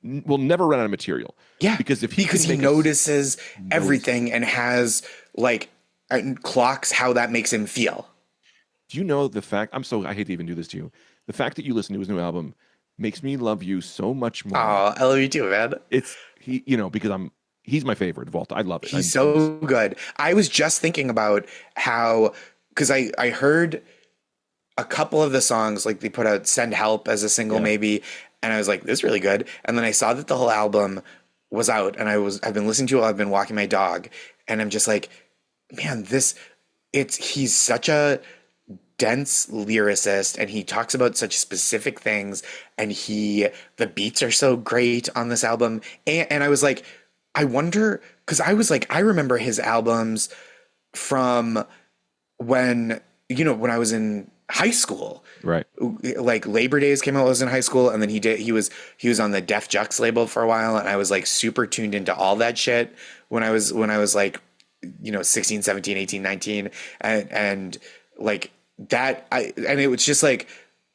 will never run out of material. Yeah. Because if he notices everything and has like clocks how that makes him feel. Do you know the fact, I hate to even do this to you. The fact that you listen to his new album makes me love you so much more. Oh, I love you too, man. Because he's my favorite of all time. I love it. He's so good. I was just thinking about how, because I heard a couple of the songs, like they put out Send Help as a single maybe, and I was like, this is really good. And then I saw that the whole album was out, and I've been listening to it while I've been walking my dog, and I'm just like, man, he's such a dense lyricist, and he talks about such specific things, and the beats are so great on this album. And I was like, I wonder, because I remember his albums from when I was in high school. Right. Like Labor Days came out when I was in high school, and then he was on the Def Jux label for a while, and I was like super tuned into all that shit when I was like 16, 17, 18, 19, and like that and it was just like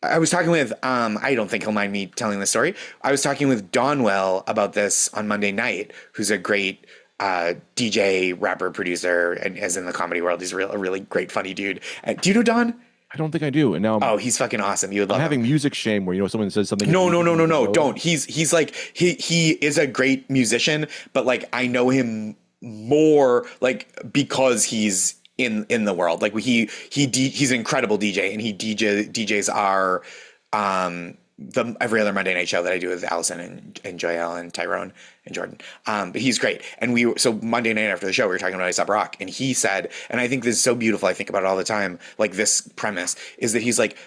I was talking with I don't think he'll mind me telling this story. I was talking with Donwell about this on Monday night, who's a great DJ, rapper, producer, and is in the comedy world. He's a really great, funny dude. Do you know Don? I don't think I do. And now he's fucking awesome. You would love I'm having him. music shame where someone says something. No, don't. He's like he is a great musician, but like I know him more like because he's in the world. Like he's an incredible DJ, and he DJs our every other Monday night show that I do with Allison and Joelle and Tyrone and Jordan. But he's great. And so Monday night after the show, we were talking about Aesop Rock, and he said, and I think this is so beautiful, I think about it all the time, like this premise is that he's like,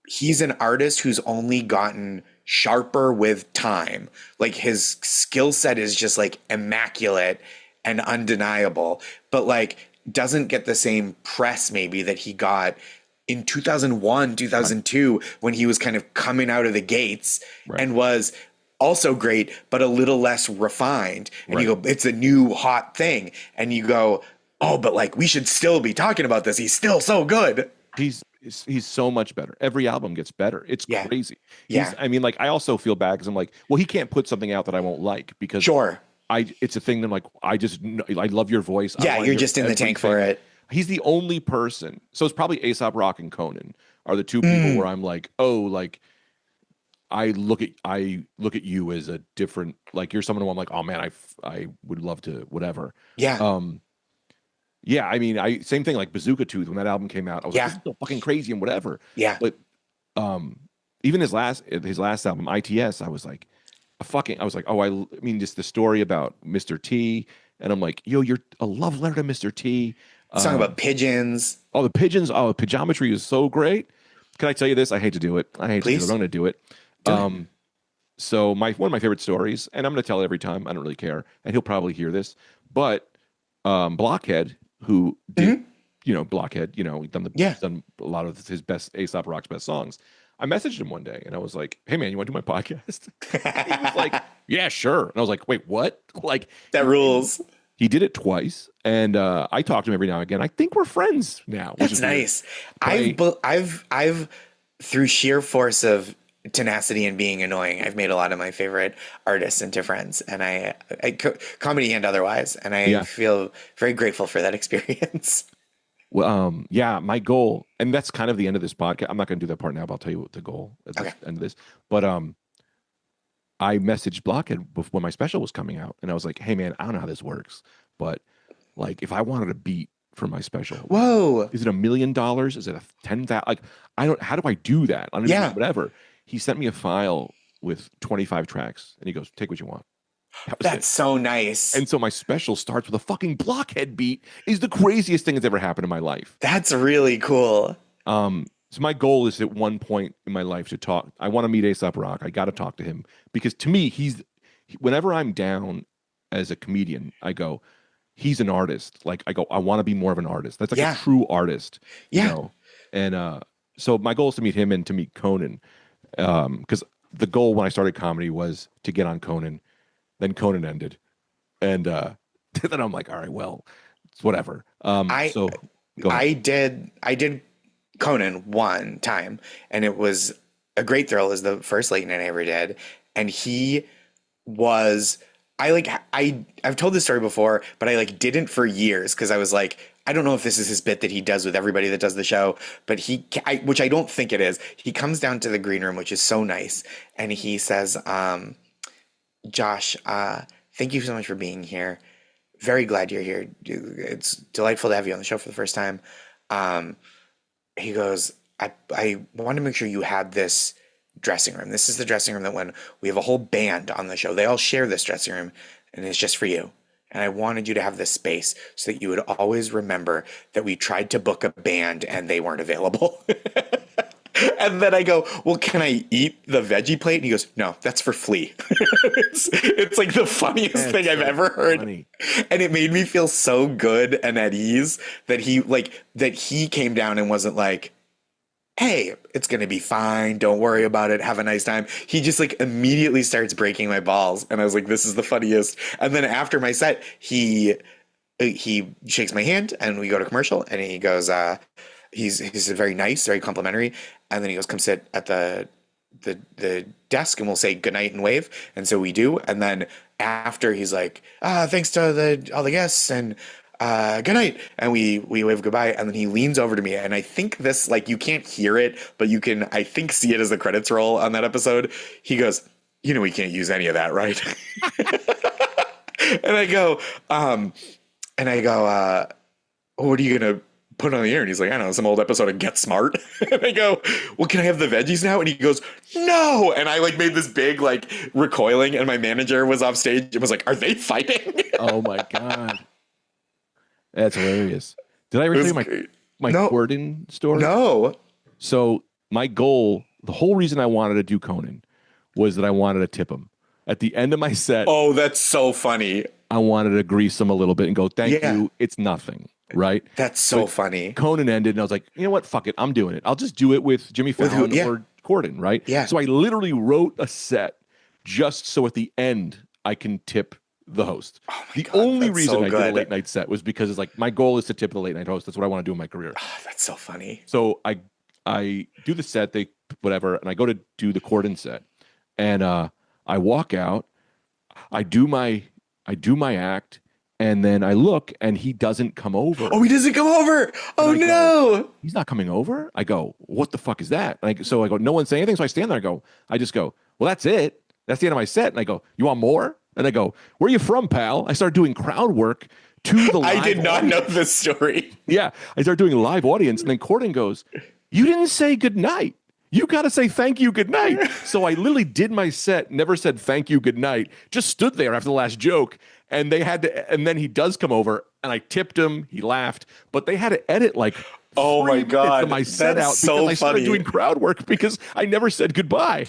he's an artist who's only gotten sharper with time. Like his skill set is just like immaculate and undeniable, but like doesn't get the same press maybe that he got in 2001, 2002, when he was kind of coming out of the gates and was also great, but a little less refined. And you go, it's a new hot thing. And you go, oh, but like, we should still be talking about this. He's still so good. He's so much better. Every album gets better. It's crazy. Yeah. I mean, like, I also feel bad because I'm like, well, he can't put something out that I won't like because it's a thing that I'm like, I love your voice. Yeah, you're just in the tank for it. He's the only person. So it's probably Aesop Rock and Conan are the two people where I'm like, oh, like I look at you as a different, like you're someone who I'm like, oh man, I would love to whatever. Yeah. Yeah. I mean, same thing like Bazooka Tooth when that album came out. I was like, this is so fucking crazy and whatever. Yeah. But even his last album, ITS, I was like, oh, I mean, just the story about Mr. T, and I'm like, yo, you're a love letter to Mr. T. Song about pigeons. Oh, the pigeons. Oh, Pajometry is so great. Can I tell you this? I hate to do it. I'm going to do it. So one of my favorite stories, and I'm going to tell it every time. I don't really care, and he'll probably hear this. But Blockhead, who did, Blockhead, he's done a lot of his best Aesop Rock's best songs. I messaged him one day, and I was like, "Hey, man, you want to do my podcast?" He was like, "Yeah, sure." And I was like, "Wait, what?" Like that rules. He did it twice, and I talk to him every now and again. I think we're friends now. That's nice. I've through sheer force of tenacity and being annoying, I've made a lot of my favorite artists into friends, and comedy and otherwise, and I Yeah. feel very grateful for that experience. Well, yeah, my goal, and that's kind of the end of this podcast. I'm not going to do that part now, but I'll tell you what the goal at the end of this. But I messaged Blockhead when my special was coming out, and I was like, "Hey, man, I don't know how this works, but like, if I wanted a beat for my special, Whoa, is it $1 million? Is it a 10,000? Like, I don't. How do I do that? I don't even know, whatever." He sent me a file with 25 tracks, and he goes, "Take what you want." That's so nice. And so my special starts with a fucking Blockhead beat. Is the craziest thing that's ever happened in my life. That's really cool. So my goal is at one point in my life to talk. I want to meet A$AP Rock. I got to talk to him because to me, whenever I'm down as a comedian, I go, he's an artist. Like I go, I want to be more of an artist. That's like a true artist. Yeah. You know? And so my goal is to meet him and to meet Conan. Because the goal when I started comedy was to get on Conan. Then Conan ended. And then I'm like, all right, well, it's whatever. I did Conan one time, and it was a great thrill. It was the first late night I ever did. And he was, I've told this story before, but I didn't for years because I was like, I don't know if this is his bit that he does with everybody that does the show, but which I don't think it is. He comes down to the green room, which is so nice. And he says, Josh, thank you so much for being here. Very glad you're here. It's delightful to have you on the show for the first time. He goes, I want to make sure you have this dressing room. This is the dressing room that when we have a whole band on the show, they all share this dressing room, and it's just for you. And I wanted you to have this space so that you would always remember that we tried to book a band and they weren't available. And then I go, well, can I eat the veggie plate? And he goes, no, that's for Flea. it's like the funniest thing I've ever heard. Funny. And it made me feel so good and at ease that he came down and wasn't like, hey, it's going to be fine. Don't worry about it. Have a nice time. He just immediately starts breaking my balls. And I was like, this is the funniest. And then after my set, he shakes my hand and we go to commercial, and he goes, he's very nice, very complimentary. And then he goes, come sit at the desk and we'll say goodnight and wave. And so we do. And then after he's like, thanks to all the guests and good night. And we wave goodbye. And then he leans over to me. And I think this, you can't hear it, but you can, I think, see it as the credits roll on that episode. He goes, we can't use any of that, right? And I go, what are you going to put on the air? And he's like, I don't know, some old episode of Get Smart. And I go, well, can I have the veggies now? And he goes, no. And I made this big recoiling, and my manager was off stage and was like, are they fighting? Oh my God. That's hilarious. Did I ever tell you my Corden story? No. So my goal, the whole reason I wanted to do Conan was that I wanted to tip him. At the end of my set. Oh, that's so funny. I wanted to grease him a little bit and go, thank you. It's nothing. Right? That's so funny. Conan ended, and I was like, you know what? Fuck it. I'm doing it. I'll just do it with Jimmy Fallon or Corden, right? Yeah. So I literally wrote a set just so at the end I can tip the host. Oh the only reason I did a late night set was because it's my goal is to tip the late night host. That's what I want to do in my career. Oh, that's so funny. So I do the set, whatever, and I go to do the Corden set, and I walk out, I do my act. And then I look, and he doesn't come over. Oh, he doesn't come over. Oh, no. He's not coming over? I go, what the fuck is that? So I go, no one's saying anything. So I stand there. I just go, well, that's it. That's the end of my set. And I go, you want more? And I go, where are you from, pal? I started doing crowd work to the live I did not know this story. Yeah. I started doing live audience. And then Corden goes, you didn't say goodnight. You got to say thank you, good night. So I literally did my set, never said thank you, good night, just stood there after the last joke. And they had to, and then he does come over, and I tipped him. He laughed, but they had to edit oh my God, of my set that's out so because I started funny. doing crowd work because I never said goodbye.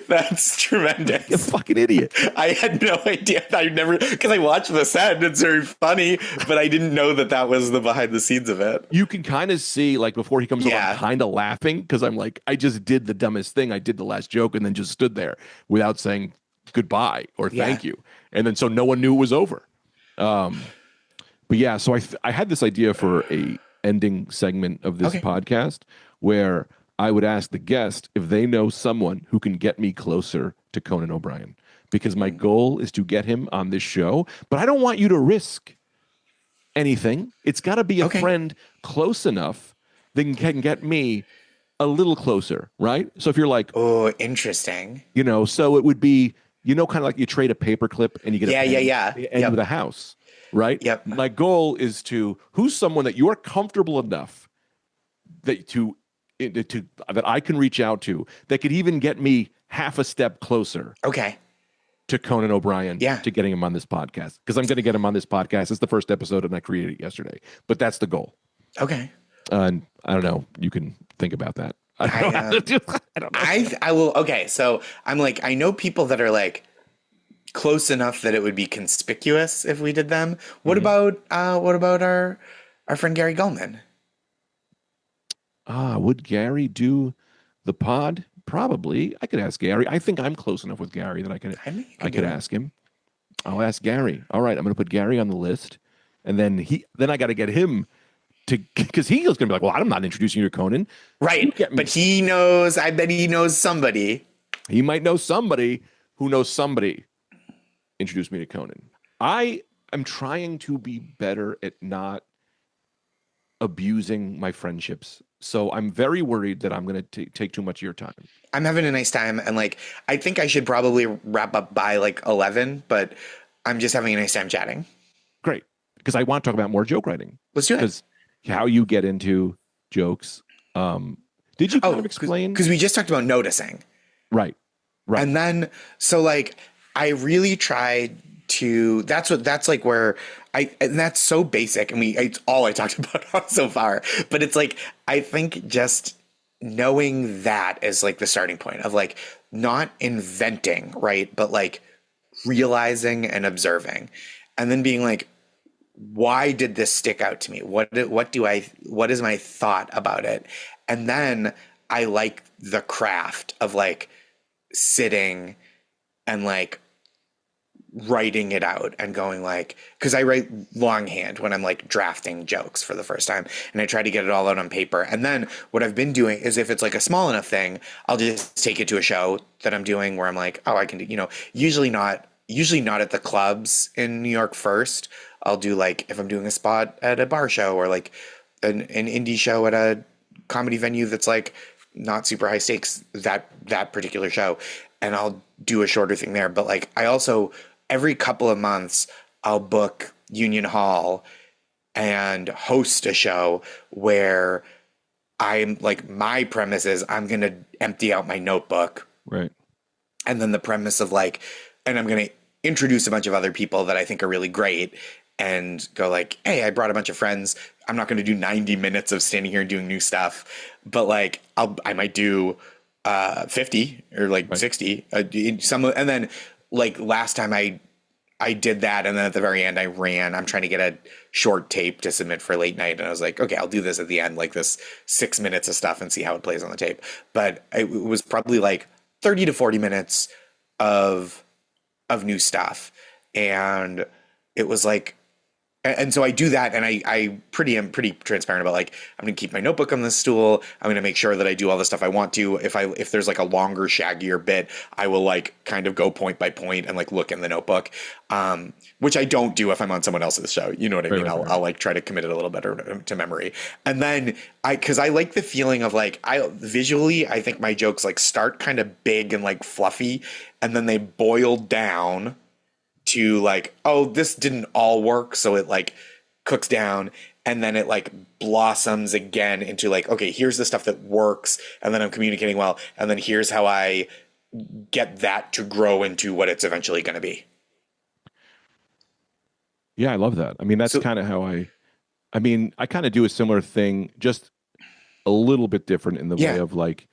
That's tremendous. You fucking idiot. I had no idea. I never, because I watched the set and it's very funny, but I didn't know that was the behind the scenes of it. You can kind of see, before he comes over, I'm kind of laughing because I'm I just did the dumbest thing. I did the last joke and then just stood there without saying goodbye or thank you. And then so no one knew it was over. But yeah, so I had this idea for a ending segment of this podcast where I would ask the guest if they know someone who can get me closer to Conan O'Brien, because my goal is to get him on this show, but I don't want you to risk anything. It's got to be a friend close enough that can get me a little closer, right? So if you're like, oh, interesting. So it would be, kind of like you trade a paperclip and you get the end of the house, right? Yep. My goal is who's someone that you're comfortable enough that that I can reach out to that could even get me half a step closer. Okay. To Conan O'Brien, to getting him on this podcast, because I'm going to get him on this podcast. It's the first episode, and I created it yesterday. But that's the goal. Okay. And I don't know. You can think about that. I don't know. I will. Okay. So I'm like, I know people that are like close enough that it would be conspicuous if we did them. What about our friend Gary Gulman? Would Gary do the pod? Probably. I could ask Gary. I think I'm close enough with Gary that I could ask him. I'll ask Gary. All right, I'm going to put Gary on the list, and then I got to get him to, because he's going to be like, well, I'm not introducing you to Conan, right? But he knows. I bet he knows somebody. He might know somebody who knows somebody. Introduce me to Conan. I am trying to be better at not abusing my friendships. So I'm very worried that I'm going to take too much of your time. I'm having a nice time. And like, I think I should probably wrap up by like 11, but I'm just having a nice time chatting. Great. Because I want to talk about more joke writing. Let's do it. Because how you get into jokes. Did you kind of explain? Because we just talked about noticing. Right. And then, so like, I really tried to, that's like where and that's so basic, and it's all I talked about so far, but it's like, I think just knowing that is like the starting point of like not inventing, right? But like realizing and observing, and then being like, why did this stick out to me? What is my thought about it? And then I like the craft of like sitting and like writing it out and going like, because I write longhand when I'm like drafting jokes for the first time, and I try to get it all out on paper. And then what I've been doing is, if it's like a small enough thing, I'll just take it to a show that I'm doing where I'm like, oh, I can do, usually not at the clubs in New York first. I'll do like, if I'm doing a spot at a bar show or like an indie show at a comedy venue that's like not super high stakes, that particular show, and I'll do a shorter thing there. But like, I also, every couple of months, I'll book Union Hall and host a show where I'm like, my premise is I'm going to empty out my notebook. Right. And then the premise of like, and I'm going to introduce a bunch of other people that I think are really great and go like, hey, I brought a bunch of friends. I'm not going to do 90 minutes of standing here and doing new stuff, but like, I might do 50 or like 60, and then like last time I did that, and then at the very end I'm trying to get a short tape to submit for late night, and I was like, okay, I'll do this at the end, like this 6 minutes of stuff, and see how it plays on the tape. But it was probably like 30 to 40 minutes of new stuff, and it was like, and so I do that, and I'm pretty transparent about like, I'm going to keep my notebook on the stool. I'm going to make sure that I do all the stuff I want to. If there's like a longer, shaggier bit, I will like kind of go point by point and like look in the notebook, which I don't do if I'm on someone else's show. You know what I mean? I'll like try to commit it a little better to memory. And then because I like the feeling of like, visually, I think my jokes like start kind of big and like fluffy, and then they boil down to like, oh, this didn't all work, so it like cooks down, and then it like blossoms again into like, okay, here's the stuff that works, and then I'm communicating well, and then here's how I get that to grow into what it's eventually going to be. Yeah, I love that. I mean, that's kind of how I kind of do a similar thing, just a little bit different in the way of like,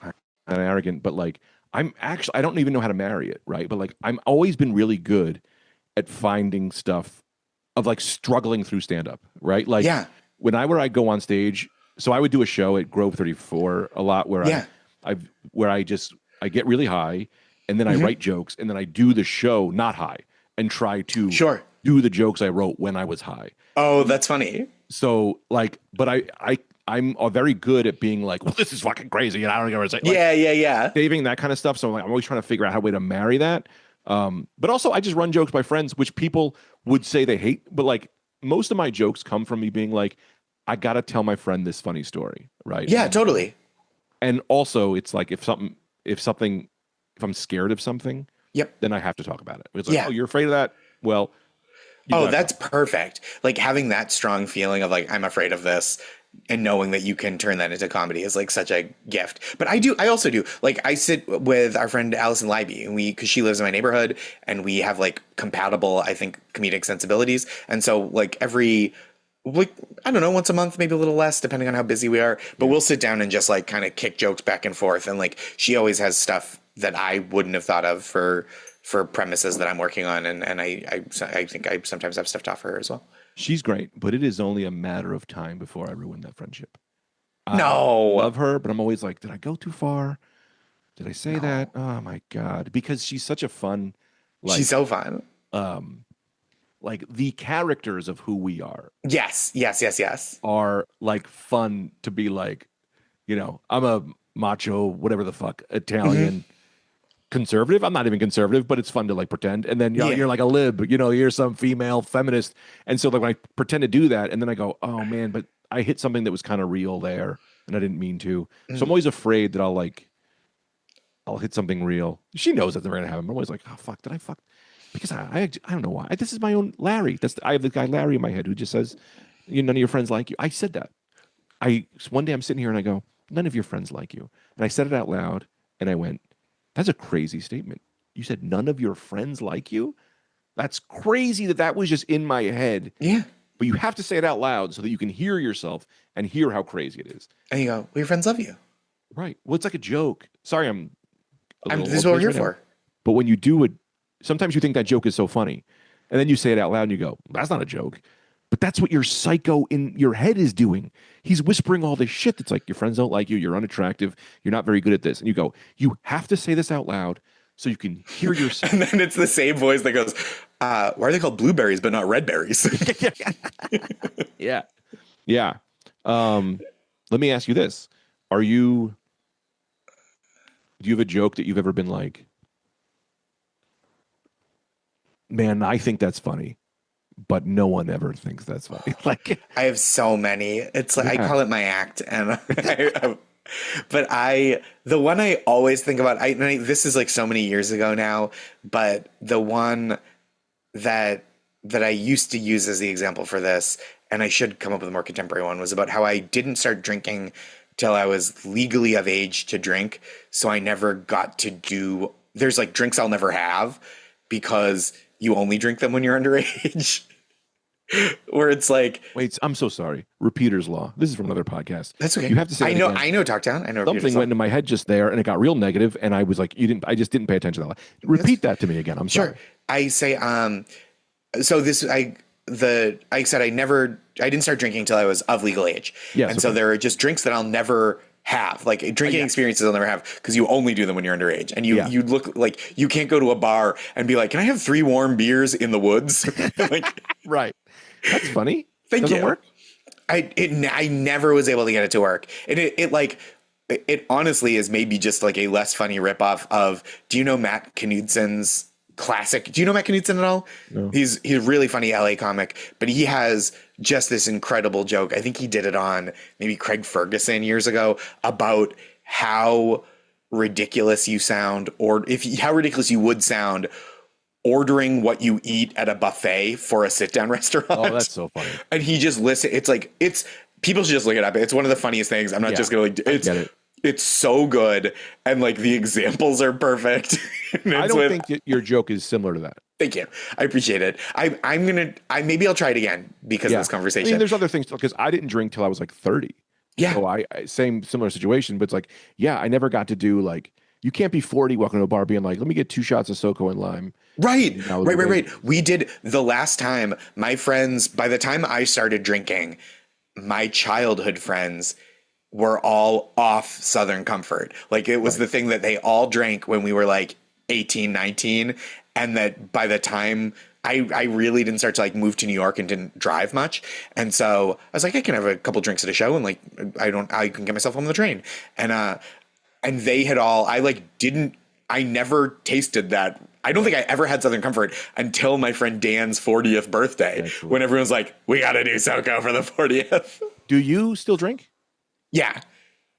I'm arrogant, but like, I don't even know how to marry it, right? But like, I'm always been really good at finding stuff of like struggling through stand-up, right? Like whenever I go on stage, so I would do a show at Grove 34 a lot where I get really high, and then I write jokes, and then I do the show not high and try to do the jokes I wrote when I was high. Oh, that's funny. So like, but I'm very good at being like, well, this is fucking crazy, and I don't know what to say. Like, Yeah. saving that kind of stuff. So I'm always trying to figure out how way to marry that. But also, I just run jokes by friends, which people would say they hate. But like most of my jokes come from me being like, I gotta tell my friend this funny story, right? Yeah, totally. And also, it's like if I'm scared of something, Yep. then I have to talk about it. It's like, oh, you're afraid of that? Well, that's perfect. Like having that strong feeling of like, I'm afraid of this, and knowing that you can turn that into comedy is like such a gift. But I also do, like, I sit with our friend Alison Leiby, and because she lives in my neighborhood, and we have like compatible, I think, comedic sensibilities. And so like like, I don't know, once a month, maybe a little less, depending on how busy we are. But we'll sit down and just like kind of kick jokes back and forth. And like, she always has stuff that I wouldn't have thought of for premises that I'm working on. And I think I sometimes have stuff to offer her as well. she's great, but it is only a matter of time before I ruin that friendship. No. I love her, but I'm always like, did I go too far? Did I say that? Oh my God. Because she's such a fun, like, She's so fun. Like the characters of who we are Yes. are like fun to be like, you know, I'm a macho, whatever the fuck, Italian conservative. I'm not even conservative, but it's fun to like pretend. And then you're like a lib, you know, you're some female feminist. And so like when I pretend to do that, and then I go, oh man, but I hit something that was kind of real there and I didn't mean to. So I'm always afraid that I'll hit something real. She knows that they're going to happen. I'm always like, oh fuck, did I fuck? Because I don't know why. This is my own Larry. I have the guy Larry in my head who just says, none of your friends like you. I said that. One day I'm sitting here and I go, none of your friends like you. And I said it out loud and I went, that's a crazy statement. You said none of your friends like you? That's crazy that was just in my head. Yeah. But you have to say it out loud so that you can hear yourself and hear how crazy it is. And you go, well, your friends love you. Right. Well, it's like a joke. Sorry, This is what we're here for. But when you do it, sometimes you think that joke is so funny. And then you say it out loud and you go, that's not a joke. But that's what your psycho in your head is doing. He's whispering all this shit that's like, your friends don't like you, you're unattractive, you're not very good at this. And you go, you have to say this out loud so you can hear yourself. And then it's the same voice that goes, why are they called blueberries but not red berries? Yeah. Yeah. Let me ask you this. Do you have a joke that you've ever been like, man, I think that's funny, but no one ever thinks that's funny? Like, I have so many. It's like, I call it my act. And but the one I always think about, this is like so many years ago now, but the one that I used to use as the example for this, and I should come up with a more contemporary one, was about how I didn't start drinking till I was legally of age to drink. So I never got to do, there's like drinks I'll never have because you only drink them when you're underage. Where it's like, wait, I'm so sorry. Repeater's law. This is from another podcast. That's okay. You have to say, I know Talktown. I know something went into my head just there and it got real negative and I was like, I just didn't pay attention to that. Repeat that to me again. I'm sorry. Sure. I say, so this, I said I didn't start drinking until I was of legal age. Yes, and so there are just drinks that I'll never have, like drinking experiences I'll never have because you only do them when you're underage. And you look like you can't go to a bar and be like, can I have 3 warm beers in the woods? Like, right. That's funny. Thank Doesn't you. work? I never was able to get it to work. And it honestly is maybe just like a less funny ripoff of, do you know Matt Knudsen's classic? Do you know Matt Knudsen at all? No. He's a really funny LA comic, but he has just this incredible joke. I think he did it on maybe Craig Ferguson years ago about how ridiculous you sound, or how ridiculous you would sound ordering what you eat at a buffet for a sit-down restaurant. Oh, that's so funny. And he just listened. It's like, people should just look it up. It's one of the funniest things. I'm not just going to it's so good. And like the examples are perfect. I don't think that your joke is similar to that. Thank you. I appreciate it. Maybe I'll try it again because of this conversation. I mean, there's other things because I didn't drink till I was like 30. Yeah. So I similar situation, but it's like, I never got to do like, you can't be 40 walking to a bar being like, let me get 2 shots of SoCo and lime. Right. We did the last time. My friends, by the time I started drinking, my childhood friends were all off Southern Comfort. Like it was the thing that they all drank when we were like 18, 19. and that by the time I really didn't start to like move to New York and didn't drive much. And so I was like, I can have a couple drinks at a show and like, I can get myself on the train. And they had all, I never tasted that. I don't think I ever had Southern Comfort until my friend Dan's 40th birthday, when everyone's like, we got to do SoCo for the 40th. Do you still drink? Yeah.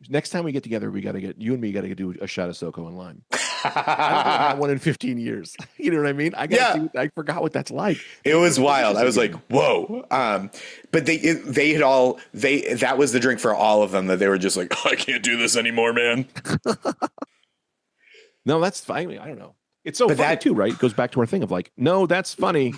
Next time we get together, you and me got to do a shot of SoCo and lime. I don't think I had one in 15 years. You know what I mean? I forgot what that's like. It was wild. I was like, whoa. But that was the drink for all of them, that they were just like, oh, I can't do this anymore, man. No, that's fine. I don't know. It's so funny too, right? It goes back to our thing of like, no, that's funny.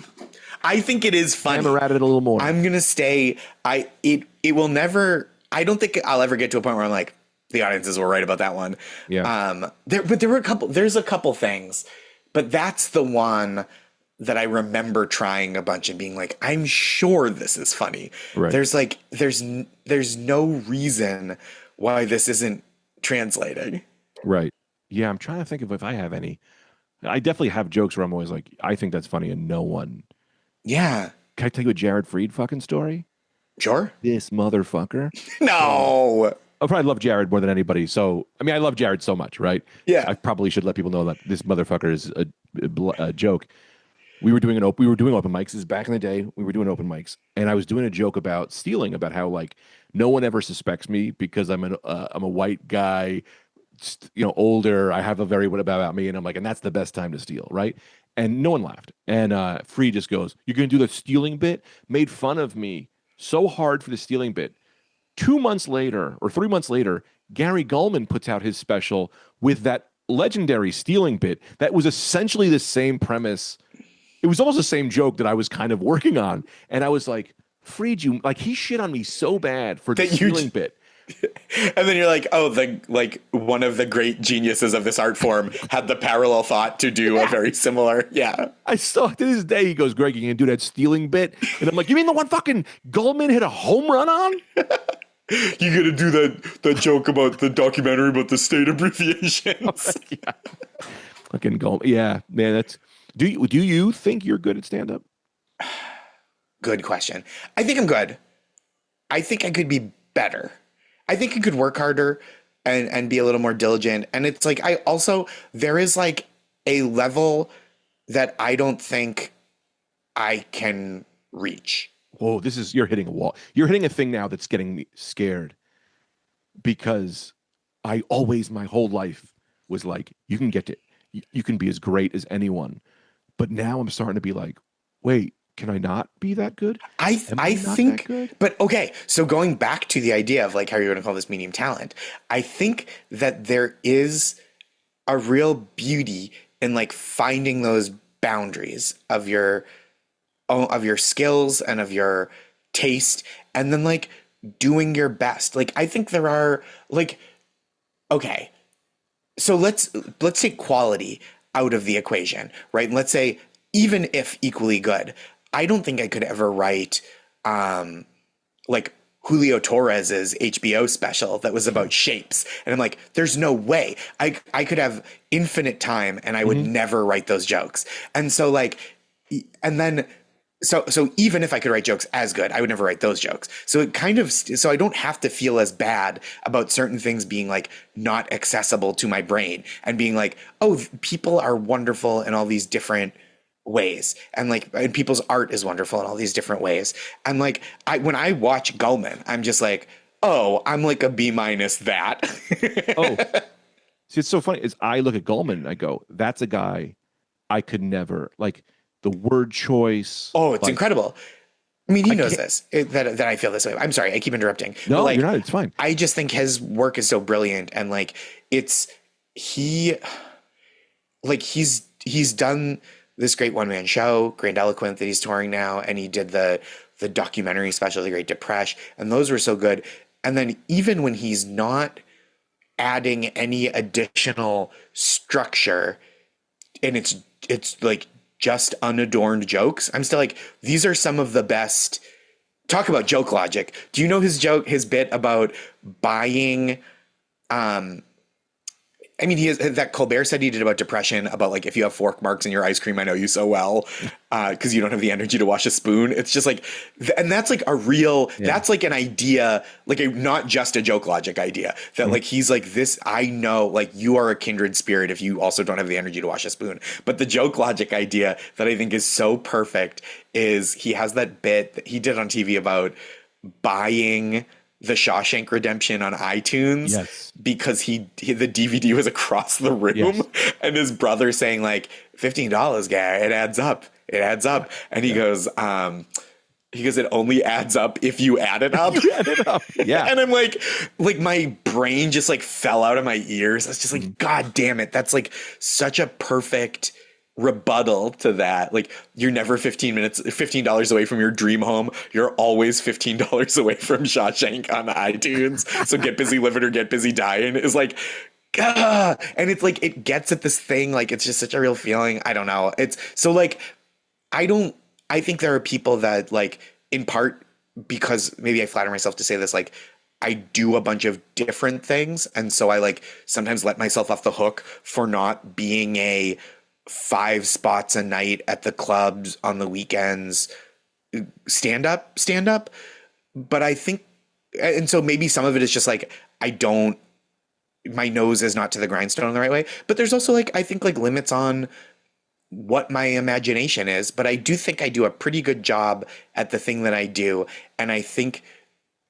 I think it is funny. Hammer at it a little more. I'm going to stay. It will never, I don't think I'll ever get to a point where I'm like, the audiences were right about that one. Yeah. There's a couple things, but that's the one that I remember trying a bunch and being like, I'm sure this is funny. Right. There's no reason why this isn't translating. Right. Yeah. I'm trying to think of if I have any. I definitely have jokes where I'm always like, I think that's funny, and no one. Yeah. Can I tell you a Jared Freed fucking story? Sure. This motherfucker. No. I probably love Jared more than anybody. So, I mean, I love Jared so much, right? Yeah. I probably should let people know that this motherfucker is a joke. We were doing open mics. This is back in the day. We were doing open mics, and I was doing a joke about stealing, about how like no one ever suspects me because I'm a white guy, older. I have a very what about me, and I'm like, and that's the best time to steal, right? And no one laughed. And Free just goes, "You're gonna do the stealing bit?" Made fun of me so hard for the stealing bit. 2 months later, or 3 months later, Gary Gulman puts out his special with that legendary stealing bit that was essentially the same premise. It was almost the same joke that I was kind of working on. And I was like, Freed, he shit on me so bad for the stealing bit. And then you're like, oh, one of the great geniuses of this art form had the parallel thought to do a very similar. Yeah. I saw to this day, he goes, Greg, you gonna do that stealing bit? And I'm like, you mean the one fucking Goldman hit a home run on? You gonna do that joke about the documentary about the state abbreviations? Yeah. Fucking Goldman. Yeah, man, that's. Do you think you're good at stand-up? Good question. I think I'm good. I think I could be better. I think I could work harder and be a little more diligent. And it's like, there is like a level that I don't think I can reach. Whoa, you're hitting a wall. You're hitting a thing now that's getting me scared, because I always, my whole life was like, you can be as great as anyone. But now I'm starting to be like, wait, can I not be that good? I think, but okay. So going back to the idea of like how you're going to call this medium talent, I think that there is a real beauty in like finding those boundaries of your skills and of your taste, and then like doing your best. Like I think there are like, okay, so let's take quality out of the equation, right? And let's say even if equally good, I don't think I could ever write like Julio Torres's HBO special that was about shapes. And I'm like, there's no way. I could have infinite time and I would never write those jokes. And so like, and then so even if I could write jokes as good, I would never write those jokes. So it kind of, so I don't have to feel as bad about certain things being like not accessible to my brain and being like, oh, people are wonderful in all these different ways. And like, and people's art is wonderful in all these different ways. And like, when I watch Gulman, I'm just like, oh, I'm like a B- that. Oh, see, it's so funny is I look at Gulman and I go, that's a guy I could never, like, the word choice. Oh, it's incredible. I mean, he knows this, that I feel this way. I'm sorry. I keep interrupting. No, like, you're not. It's fine. I just think his work is so brilliant. And like, he's done this great one-man show, Grandiloquent, that he's touring now. And he did the documentary special, The Great Depression. And those were so good. And then even when he's not adding any additional structure and it's like, just unadorned jokes, I'm still like, these are some of the best. Talk about joke logic. Do you know his bit about buying I mean, he has that Colbert said he did about depression, about like, if you have fork marks in your ice cream, I know you so well, because you don't have the energy to wash a spoon. It's just like, and that's like a real, that's like an idea, like a, not just a joke logic idea that like, he's like this, I know, like you are a kindred spirit if you also don't have the energy to wash a spoon. But the joke logic idea that I think is so perfect is he has that bit that he did on TV about buying the Shawshank Redemption on iTunes because he the DVD was across the room and his brother saying like $15, Gary, it adds up. It adds up. And he goes, it only adds up if you add it up. Yeah. And I'm like my brain just like fell out of my ears. I was just like, God damn it. That's like such a perfect rebuttal to that. Like, you're never $15 away from your dream home. You're always $15 away from Shawshank on iTunes. So get busy living or get busy dying is like, and it's like, it gets at this thing. Like, it's just such a real feeling. I don't know. It's so like, I think there are people that like, in part because maybe I flatter myself to say this, like, I do a bunch of different things. And so I like sometimes let myself off the hook for not being a 5 spots a night at the clubs on the weekends stand up. But I think, and so maybe some of it is just like, my nose is not to the grindstone in the right way, but there's also like, I think like limits on what my imagination is, but I do think I do a pretty good job at the thing that I do. And I think,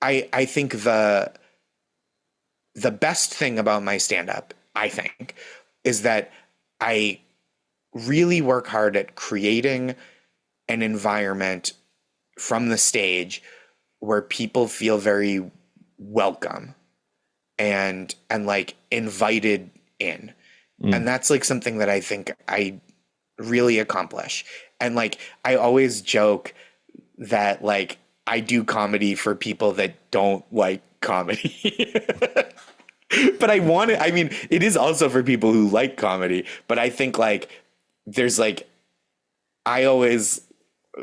I think the best thing about my stand up, I think, is that I really work hard at creating an environment from the stage where people feel very welcome and like invited in. And that's like something that I think I really accomplish. And like, I always joke that like I do comedy for people that don't like comedy. But I mean, it is also for people who like comedy, but I think like, there's like, I always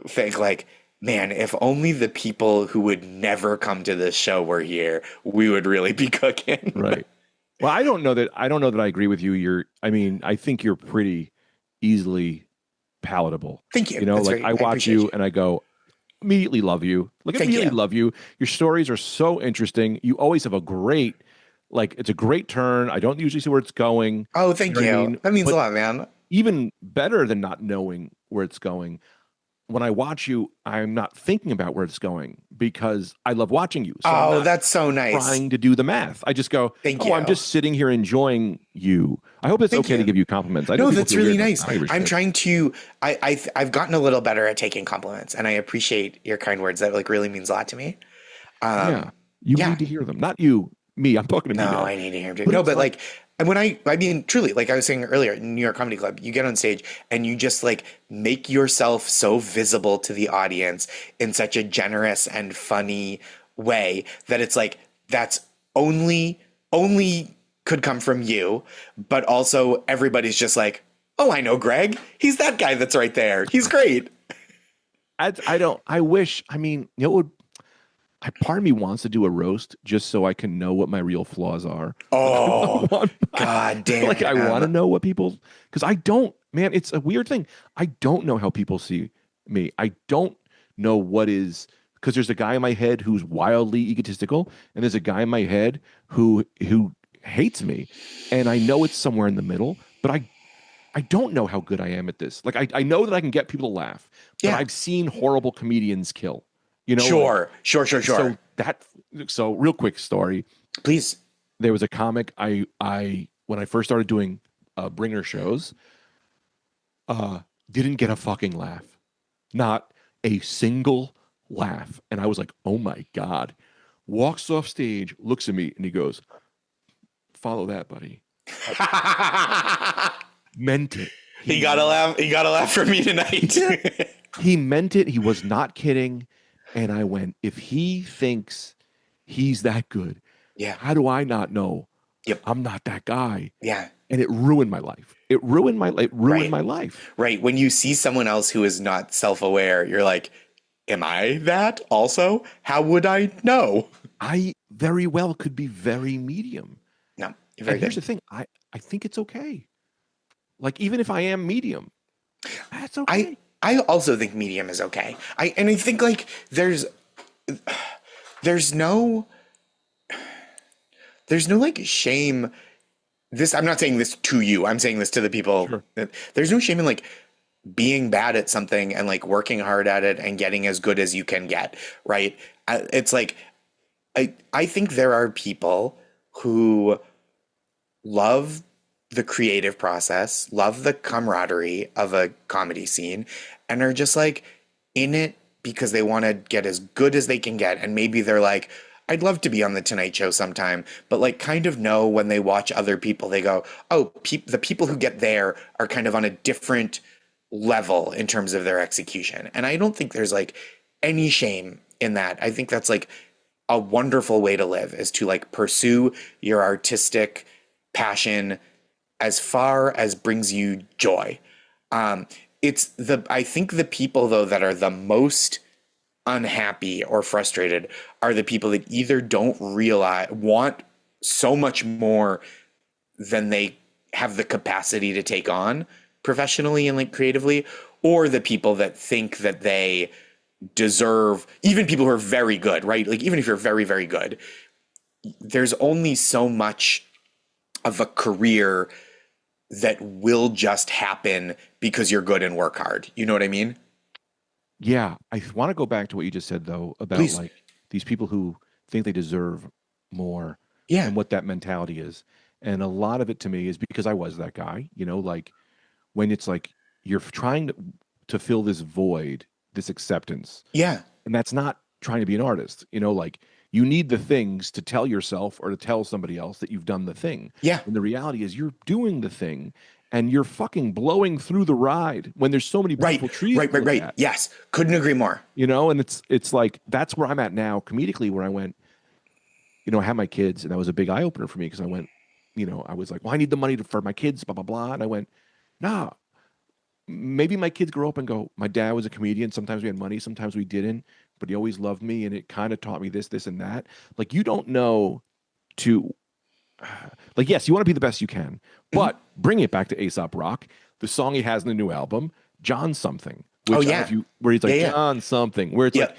think like, man, if only the people who would never come to this show were here, we would really be cooking. Right. Well, I don't know that I agree with you. I think you're pretty easily palatable. Thank you. You know, That's like very, I watch appreciate you and I go, immediately love you. Like, Thank immediately you. love you. Your stories are so interesting. You always have it's a great turn. I don't usually see where it's going. Oh, thank you. know what I mean? That means But a lot, man. even better than not knowing where it's going, when I watch you, I'm not thinking about where it's going because I love watching you. So I'm not That's so nice. trying to do the math. I just go, Thank you. I'm just sitting here enjoying you. I hope it's okay to give you compliments. I know No, people that's feel really weird nice. about Irish I'm shit. trying to, I've gotten a little better at taking compliments, and I appreciate your kind words. That like really means a lot to me. You need to hear them. Not you, me. I'm talking to me No, now. I need to hear him too. But No, it's but like, and when I mean, truly, like I was saying earlier, in New York Comedy Club, you get on stage and you just like make yourself so visible to the audience in such a generous and funny way that it's like, that's only could come from you, but also everybody's just like, oh, I know Greg. He's that guy that's right there. He's great. Part of me wants to do a roast just so I can know what my real flaws are. Oh, God damn. Like, I want to know what people, because I don't, man, it's a weird thing. I don't know how people see me. I don't know what is, because there's a guy in my head who's wildly egotistical, and there's a guy in my head who hates me. And I know it's somewhere in the middle, but I don't know how good I am at this. Like, I know that I can get people to laugh, but I've seen horrible comedians kill. You know, Sure. So real quick story. Please. There was a comic I when I first started doing bringer shows, didn't get a fucking laugh. Not a single laugh. And I was like, oh my God. Walks off stage, looks at me, and he goes, follow that, buddy. Meant it. He got a laugh from me tonight. He meant it. He was not kidding. And I went, if he thinks he's that good, how do I not know? Yep. I'm not that guy. Yeah. And it ruined my life. It ruined my life. Right. When you see someone else who is not self-aware, you're like, am I that also? How would I know? I very well could be very medium. No. Very And here's good. the thing, I think it's okay. Like, even if I am medium, that's okay. I also think medium is okay. I think like there's no like shame. This, I'm not saying this to you. I'm saying this to the people. Sure. There's no shame in like being bad at something and like working hard at it and getting as good as you can get, right? It's like I think there are people who love the creative process, love the camaraderie of a comedy scene, and are just like in it because they want to get as good as they can get. And maybe they're like, I'd love to be on the Tonight Show sometime, but like kind of know when they watch other people, they go, oh, the people who get there are kind of on a different level in terms of their execution. And I don't think there's like any shame in that. I think that's like a wonderful way to live, is to like pursue your artistic passion as far as brings you joy. I think the people though that are the most unhappy or frustrated are the people that either don't want so much more than they have the capacity to take on professionally and like creatively, or the people that think that they deserve, even people who are very good, right? Like even if you're very, very good, there's only so much of a career that will just happen because you're good and work hard. You know what I mean? Yeah, I want to go back to what you just said though about Please. like these people who think they deserve more, Yeah. and what that mentality is. And a lot of it to me is because I was that guy, like when it's like you're trying to fill this void, this acceptance, Yeah. and that's not trying to be an artist, like you need the things to tell yourself or to tell somebody else that you've done the thing. Yeah. And the reality is you're doing the thing and you're fucking blowing through the ride when there's so many beautiful trees. Right. Yes. Couldn't agree more. And it's like, that's where I'm at now comedically, where I went, I had my kids, and that was a big eye opener for me because I went, I was like, well, I need the money for my kids, blah, blah, blah. And I went, nah, maybe my kids grow up and go, my dad was a comedian. Sometimes we had money, sometimes we didn't, but he always loved me. And it kind of taught me this, and that. Like, you don't know like, yes, you want to be the best you can, but bring it back to Aesop Rock, the song he has in the new album, John Something. Which where he's like, John Something, where it's like,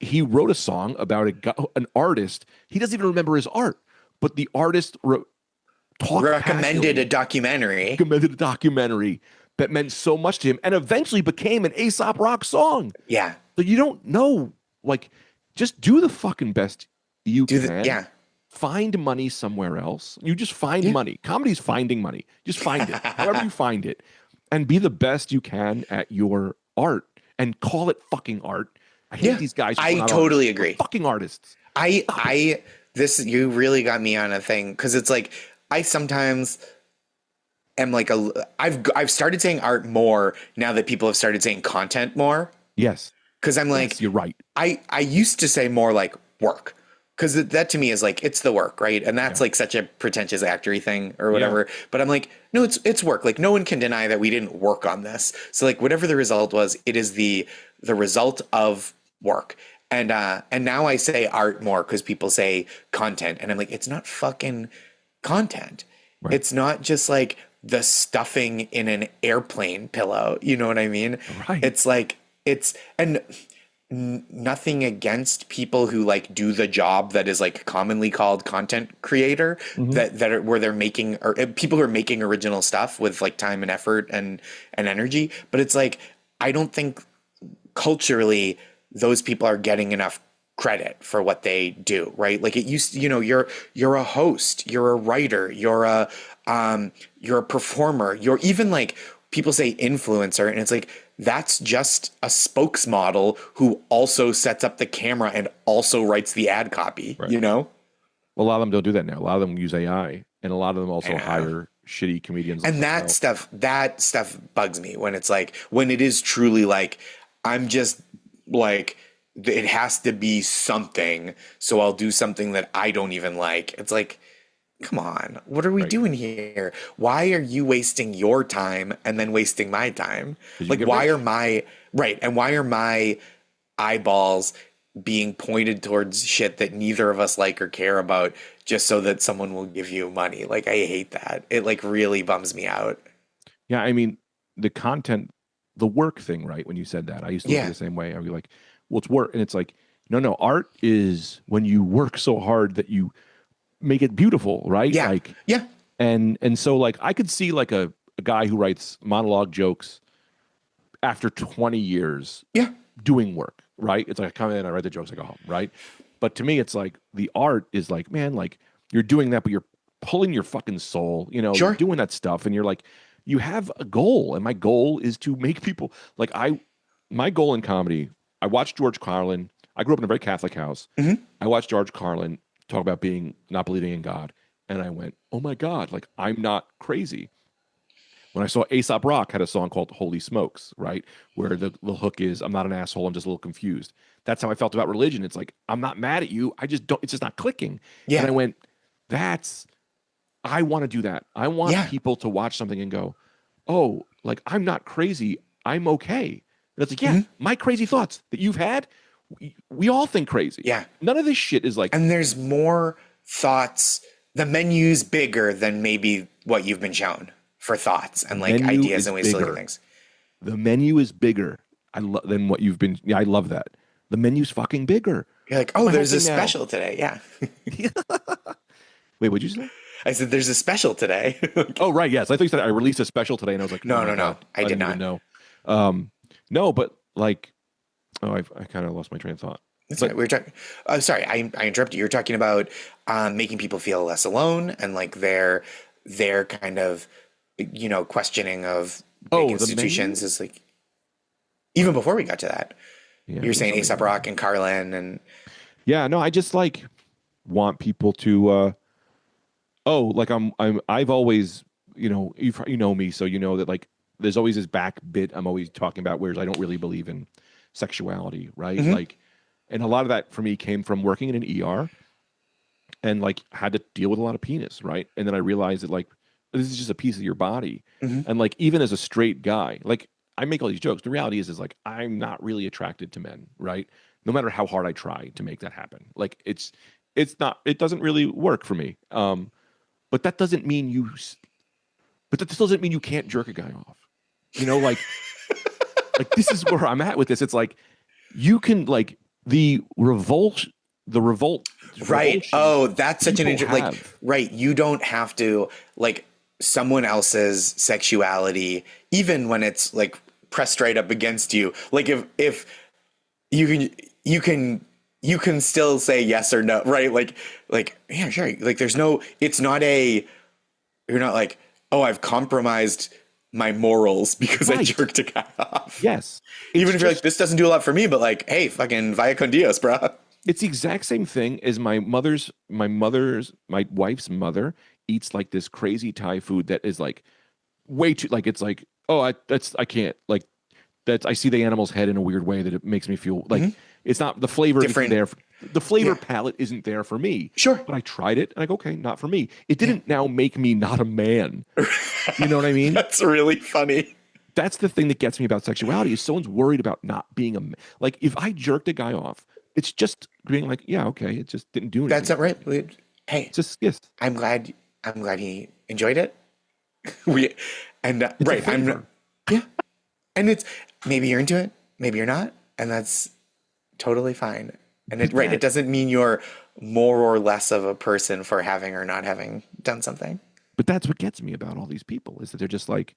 he wrote a song about an artist. He doesn't even remember his art, but the artist recommended a documentary that meant so much to him and eventually became an Aesop Rock song. Yeah. So you don't know, like, just do the fucking best you can. Find money somewhere else. You just find money. Comedy's finding money. Just find it. However you find it. And be the best you can at your art. And call it fucking art. I hate these guys. I totally agree. Fucking artists. You really got me on a thing, because it's like I sometimes am like I've started saying art more now that people have started saying content more. Yes. Because I'm like, yes, you're right. I used to say more like work, because that to me is like, it's the work, right? And that's like such a pretentious actory thing or whatever. Yeah. But I'm like, no, it's work. Like, no one can deny that we didn't work on this. So like, whatever the result was, it is the result of work. And now I say art more because people say content, and I'm like, it's not fucking content. Right. It's not just like the stuffing in an airplane pillow. You know what I mean? Right. It's like, nothing against people who like do the job that is like commonly called content creator, that are where they're making, or people who are making original stuff with like time and effort and energy. But it's like, I don't think culturally those people are getting enough credit for what they do, right? Like it used to, you're a host, you're a writer, you're a performer, you're even like, people say influencer, and it's like, that's just a spokesmodel who also sets up the camera and also writes the ad copy, right. Well, a lot of them don't do that now. A lot of them use AI, and a lot of them also hire shitty comedians. And that stuff bugs me when it's like, when it is truly like, I'm just like, it has to be something, so I'll do something that I don't even like. It's like, come on, what are we doing here? Why are you wasting your time and then wasting my time? Like, why are my eyeballs being pointed towards shit that neither of us like or care about just so that someone will give you money. Like, I hate that. It like really bums me out. Yeah, I mean, the content, the work thing, right? When you said that, I used to look at Yeah. it the same way. I'd be like, well, it's work. And it's like, no, art is when you work so hard that you make it beautiful, right? Yeah. Like, Yeah. and so like I could see like a guy who writes monologue jokes after 20 years Yeah. doing work, right? It's like I come in, I write the jokes, I go home, right? But to me, it's like the art is like, man, like you're doing that, but you're pulling your fucking soul, you know, Sure. you're doing that stuff, and you're like, you have a goal, and my goal is to make people like my goal in comedy. I watched George Carlin. I grew up in a very Catholic house. I watched George Carlin talk about not believing in God, and I went, oh my God, like I'm not crazy. When I saw Aesop Rock had a song called Holy Smokes, right? Where the hook is, I'm not an asshole, I'm just a little confused. That's how I felt about religion. It's like, I'm not mad at you. I just don't, it's just not clicking. Yeah. And I went, I want to do that. I want Yeah. people to watch something and go, oh, like I'm not crazy. I'm okay. And it's like, yeah, my crazy thoughts that you've had, we all think crazy. Yeah. None of this shit is like, And there's more thoughts. The menu's bigger than maybe what you've been shown for thoughts and like menu ideas is and ways to look bigger. at things. the menu is bigger than what you've been. Yeah, I love that. The menu's fucking bigger. You're like, oh, My there's whole a thing now. special today. Yeah. Wait, what'd you say? I said, there's a special today. Oh, right. Yes. I thought you said I released a special today, and I was like, No, oh my no, no. God, I did didn't even not. know. No, but like, I kind of lost my train of thought. That's But- right. We were talking. Sorry, I interrupted you. You're talking about making people feel less alone and like their kind of questioning of big Oh, the institutions menu? is like even before we got to that. Yeah, You're saying something Aesop like Rock and Carlin and Yeah, no, I just like want people to I've always, you know me, so you know that like there's always this back bit I'm always talking about, whereas I don't really believe in sexuality, right? Like, and a lot of that for me came from working in an ER and like had to deal with a lot of penis, right? And then I realized that like this is just a piece of your body. And like even as a straight guy, like I make all these jokes. The reality is like I'm not really attracted to men, right? No matter how hard I try to make that happen. Like it doesn't really work for me. But that doesn't mean you can't jerk a guy off. Like like this is where I'm at with this. It's like you can like the revolt right. revulsion Oh, that's such an people interesting. Like, have. right. You don't have to like someone else's sexuality, even when it's like pressed right up against you. Like if you can still say yes or no, right? Like yeah, sure. Like you're not like, oh, I've compromised my morals because I Right. jerked a guy off. Yes. Even It's if you're just- like, this doesn't do a lot for me, but like, hey, fucking vaya con Dios, bro. It's the exact same thing as my wife's mother eats like this crazy Thai food that is like way too like it's like, oh, I can't like that's I see the animal's head in a weird way that it makes me feel like it's not the flavor Different. isn't there. The flavor Yeah. palette isn't there for me. Sure. But I tried it and I go, okay, not for me. It didn't now make me not a man. You know what I mean? That's really funny. That's the thing that gets me about sexuality is someone's worried about not being a man. Like if I jerked a guy off, it's just being like, yeah, okay, it just didn't do anything. That's not right. Hey, It's just yes. I'm glad he enjoyed it. Right. favor. Yeah. And it's maybe you're into it, maybe you're not, and that's totally fine. And it doesn't mean you're more or less of a person for having or not having done something. But that's what gets me about all these people is that they're just like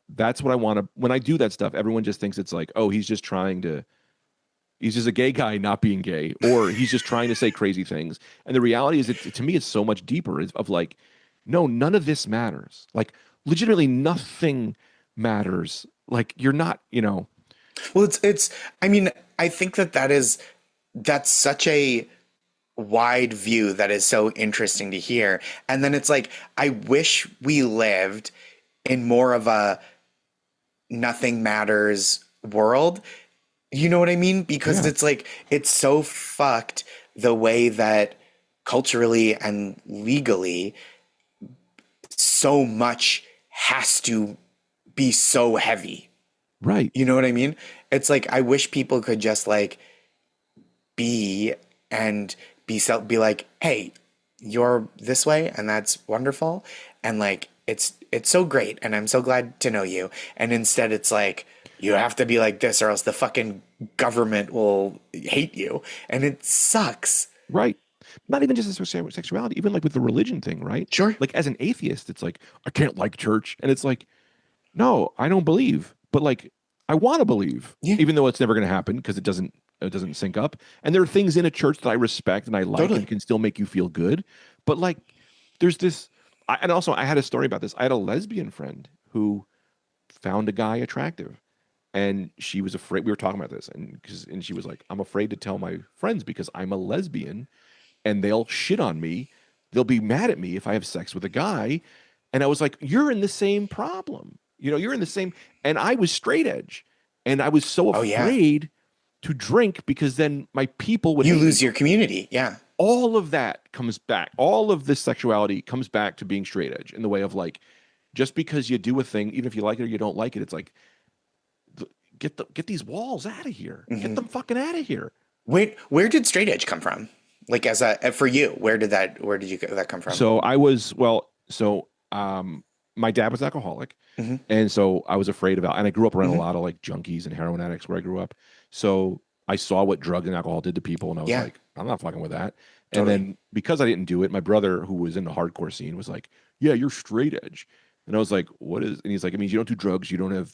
that's what I want to when I do that stuff, everyone just thinks it's like, oh, he's just a gay guy not being gay, or he's just trying to say crazy things. And the reality is to me it's so much deeper of like, no, none of this matters. Like legitimately nothing matters. Like you're not, Well, I mean, I think that's such a wide view that is so interesting to hear. And then it's like, I wish we lived in more of a nothing matters world. You know what I mean? Because it's like, it's so fucked the way that culturally and legally so much has to be so heavy. right. You know what I mean? It's like, I wish people could just like be and be like, hey, you're this way and that's wonderful. And like, it's so great. And I'm so glad to know you. And instead it's like, you have to be like this or else the fucking government will hate you. And it sucks. Right. Not even just as sexuality, even like with the religion thing, right? Sure. Like as an atheist, it's like, I can't like church. And it's like, no, I don't believe, but like, I want to believe, even though it's never going to happen because it doesn't sync up. And there are things in a church that I respect and I like and can still make you feel good. But like, there's this, and also I had a story about this. I had a lesbian friend who found a guy attractive. And she was afraid. We were talking about this, and she was like, "I'm afraid to tell my friends because I'm a lesbian, and they'll shit on me. They'll be mad at me if I have sex with a guy." And I was like, "You're in the same problem. You know, you're in the same." And I was straight edge, and I was so afraid to drink because then my people would. You lose your community. Yeah. All of that comes back. All of this sexuality comes back to being straight edge in the way of like, just because you do a thing, even if you like it or you don't like it, it's like. Get these walls out of here. Get them fucking out of here. Wait, where did straight edge come from? Like for you, where did that come from? So my dad was an alcoholic. And so I was afraid about, and I grew up around a lot of like junkies and heroin addicts where I grew up. So I saw what drugs and alcohol did to people. And I was like, I'm not fucking with that. And then because I didn't do it, my brother who was in the hardcore scene was like, yeah, you're straight edge. And I was like, what is, and he's like, it means you don't do drugs. You don't have,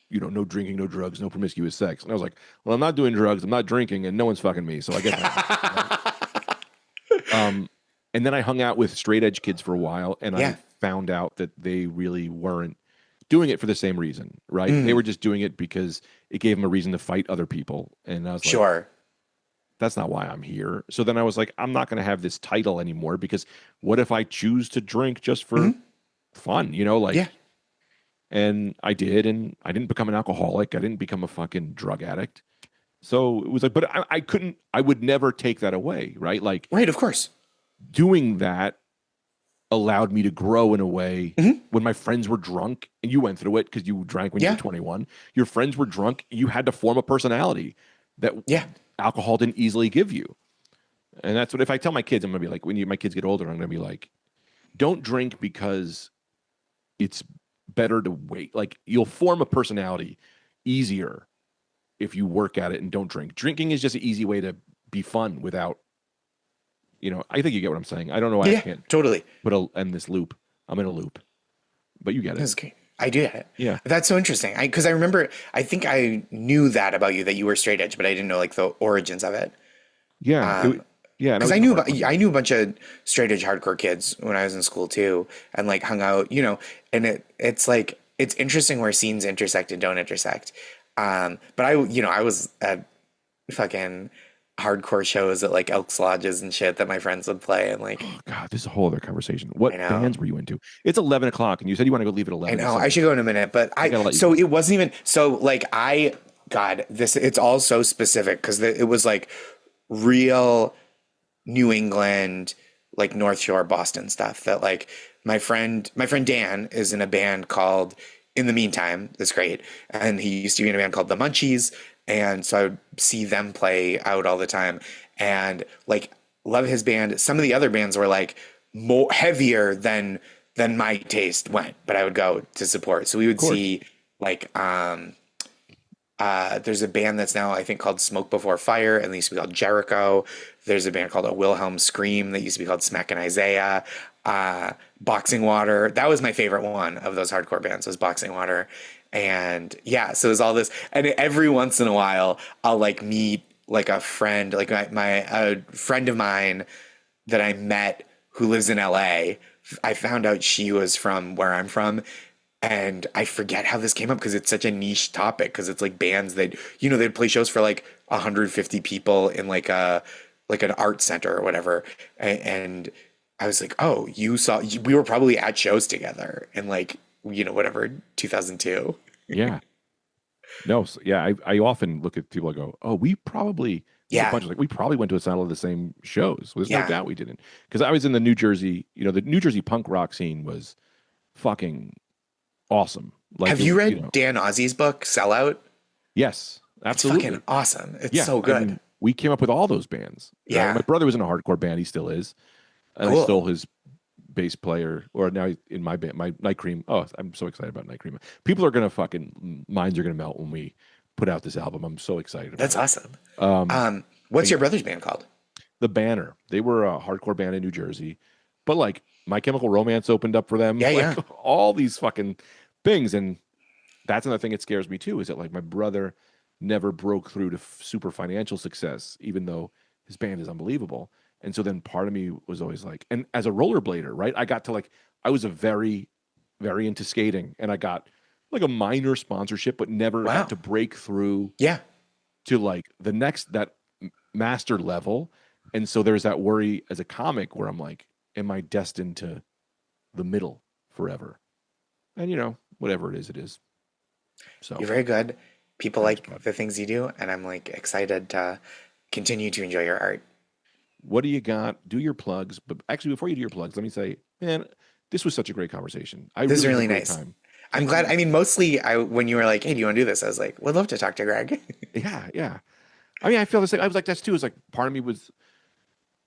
no drinking, no drugs, no promiscuous sex. And I was like, well, I'm not doing drugs, I'm not drinking, and no one's fucking me. So I get that. And then I hung out with straight edge kids for a while, and I found out that they really weren't doing it for the same reason, right? They were just doing it because it gave them a reason to fight other people. And I was like, that's not why I'm here. So then I was like, I'm not going to have this title anymore because what if I choose to drink just for fun, And I did, and I didn't become an alcoholic. I didn't become a fucking drug addict. So it was like, but I would never take that away, right? Like, right, of course. Doing that allowed me to grow in a way when my friends were drunk, and you went through it because you drank when you were 21. Your friends were drunk. You had to form a personality that alcohol didn't easily give you. And that's what, if I tell my kids, I'm going to be like, my kids get older, I'm going to be like, don't drink because it's better to wait. Like, you'll form a personality easier if you work at it and don't drink. Drinking is just an easy way to be fun without, I think you get what I'm saying. I don't know why I can't totally end this loop. I'm in a loop, but you get it. That's great. I do get it. Yeah. That's so interesting. Because I remember, I think I knew that about you, that you were straight edge, but I didn't know like the origins of it. Yeah. Because I knew a bunch of straight edge hardcore kids when I was in school too, and like hung out, and it's like, it's interesting where scenes intersect and don't intersect. But I was at fucking hardcore shows at like Elks Lodges and shit that my friends would play, and like, oh God, this is a whole other conversation. What bands were you into? It's 11 o'clock, and you said you want to go leave at 11. I know, I should go in a minute, but it wasn't even so like it's all so specific because it was like real New England, like North Shore, Boston stuff that like my friend Dan is in a band called In the Meantime. That's great. And he used to be in a band called The Munchies. And so I would see them play out all the time and like love his band. Some of the other bands were like more heavier than my taste went, but I would go to support. So we would see like, there's a band that's now I think called Smoke Before Fire, and they used to be called Jericho. There's a band called A Wilhelm Scream that used to be called Smack and Isaiah. Boxing Water, that was my favorite one of those hardcore bands, was Boxing Water. And so there's all this, and every once in a while I'll like meet like a friend, like a friend of mine that I met who lives in LA. I found out she was from where I'm from. And I forget how this came up because it's such a niche topic, because it's like bands that, they'd play shows for like 150 people in like an art center or whatever. And I was like, oh, we were probably at shows together in like, whatever, 2002. Yeah. No. So, yeah. I often look at people and go, oh, we probably, we probably went to a lot of the same shows. There's no doubt we didn't. Because I was in the New Jersey, the New Jersey punk rock scene was fucking awesome. Like, have you read Dan Ozzi's book, Sellout? Yes, absolutely. It's fucking awesome. It's so good. we came up with all those bands. Right? Yeah. My brother was in a hardcore band. He still is. And Cool. I stole his bass player, or now he's in my band, my Night Cream. Oh, I'm so excited about Night Cream. People are going to minds are going to melt when we put out this album. I'm so excited about That's it. awesome. What's your brother's band called? The Banner. They were a hardcore band in New Jersey, but like My Chemical Romance opened up for them. Yeah, like, yeah. all these fucking things. And that's another thing that scares me too, is that like my brother never broke through to super financial success, even though his band is unbelievable. And so then part of me was always like, and as a rollerblader, right? I was a very, very into skating, and I got like a minor sponsorship, but never Wow. got to break through Yeah. to like that master level. And so there's that worry as a comic where I'm like, am I destined to the middle forever? And whatever it is. So You're very good. People Thanks, like bud. the things you do, and I'm like excited to continue to enjoy your art. what do you got? Do your plugs. But actually, before you do your plugs, let me say, man, this was such a great conversation. This is had a really great nice. time. I'm glad. I mean, mostly when you were like, "Hey, do you want to do this?" I was like, "Would love to talk to Greg." Yeah. I mean, I feel the same. I was like, that's too. It's like part of me was,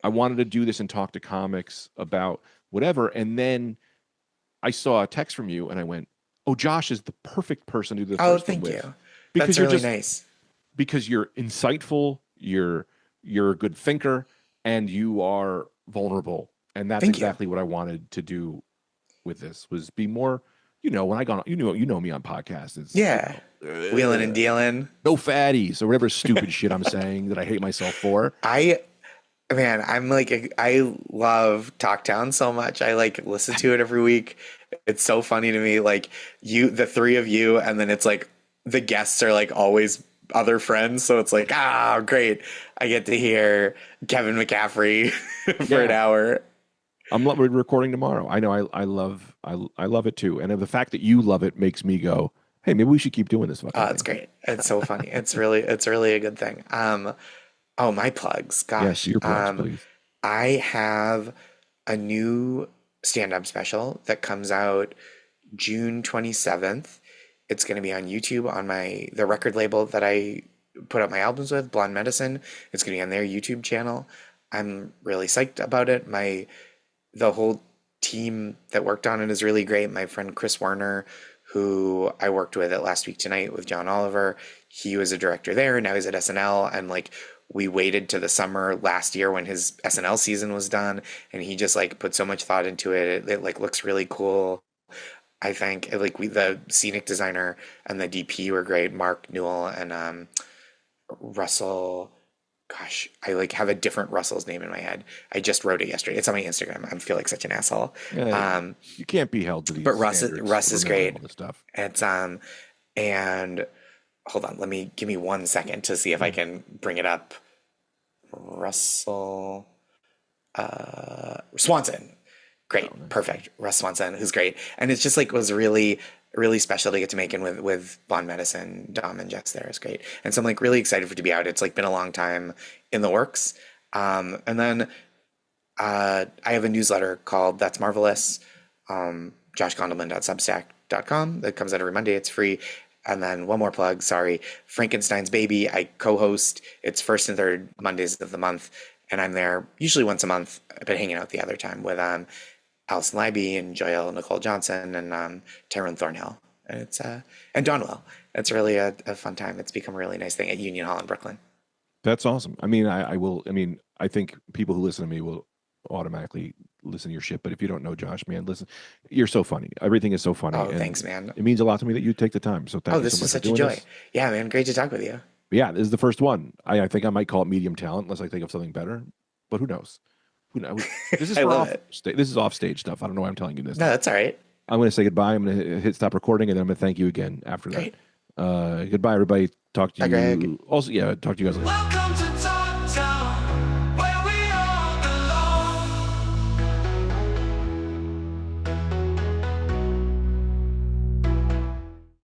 I wanted to do this and talk to comics about whatever. And then I saw a text from you and I went, oh, Josh is the perfect person to do the Oh, first one thank with. you. Because That's you're really just, nice. because you're insightful, you're a good thinker, and you are vulnerable. And that's Thank you. exactly what I wanted to do with this, was be more, when I got on, you know me on podcasts. It's, Yeah. Wheeling and dealing. no fatties or whatever stupid shit I'm saying that I hate myself for. I'm like, I love Talktown so much. I like listen to it every week. It's so funny to me. Like the three of you, and then it's like the guests are like always other friends. So it's like, great. I get to hear Kevin McCaffrey for an hour. We're recording tomorrow. I know I love it too. And the fact that you love it makes me go, hey, maybe we should keep doing this. It's great. It's so funny. It's really a good thing. My plugs. Gosh. Yes, your plugs, please. I have a new stand-up special that comes out June 27th. It's going to be on YouTube on the record label that I put out my albums with, Blonde Medicine. It's going to be on their YouTube channel. I'm really psyched about it. The whole team that worked on it is really great. My friend Chris Warner, who I worked with at Last Week Tonight with John Oliver, he was a director there. Now he's at SNL, and like we waited to the summer last year when his SNL season was done, and he just like put so much thought into it. It like looks really cool. I think the scenic designer and the DP were great. Mark Newell and Russell. Gosh, I like have a different Russell's name in my head. I just wrote it yesterday. It's on my Instagram. I feel like such an asshole. You can't be held to these. But Russ standards is for great. all this stuff. It's and hold on, give me 1 second to see if I can bring it up. Russell Swanson. Great. Perfect. Russ Swanson, who's great. And it's just like was really, really special to get to make it with Blonde Medicine. Dom and Jess there is great. And so I'm like really excited for it to be out. It's like been a long time in the works. And then I have a newsletter called That's Marvelous, joshgondelman.substack.com that comes out every Monday. It's free. And then one more plug, sorry, Frankenstein's Baby. I co-host. It's first and third Mondays of the month. And I'm there usually once a month. I've been hanging out the other time with Alison Leiby and Nicole Johnson and Tyrone Thornhill. And it's and Donwell. It's really a fun time. It's become a really nice thing at Union Hall in Brooklyn. That's awesome. I mean, I think people who listen to me will automatically listen to your shit. But if you don't know Josh, man, listen, you're so funny. Everything is so funny. Oh, and thanks, man. It means a lot to me that you take the time. So thank you This so much was for such a doing joy. this. Yeah, man. Great to talk with you. Yeah, this is the first one. I think I might call it medium talent unless I think of something better. But who knows? Who knows? This is I for love this is off stage stuff. I don't know why I'm telling you this. No, that's all right. I'm going to say goodbye. I'm going to hit stop recording, and then I'm going to thank you again after Great. that. Goodbye, everybody. Talk to Bye, you. Greg. Also, yeah, talk to you guys later. Welcome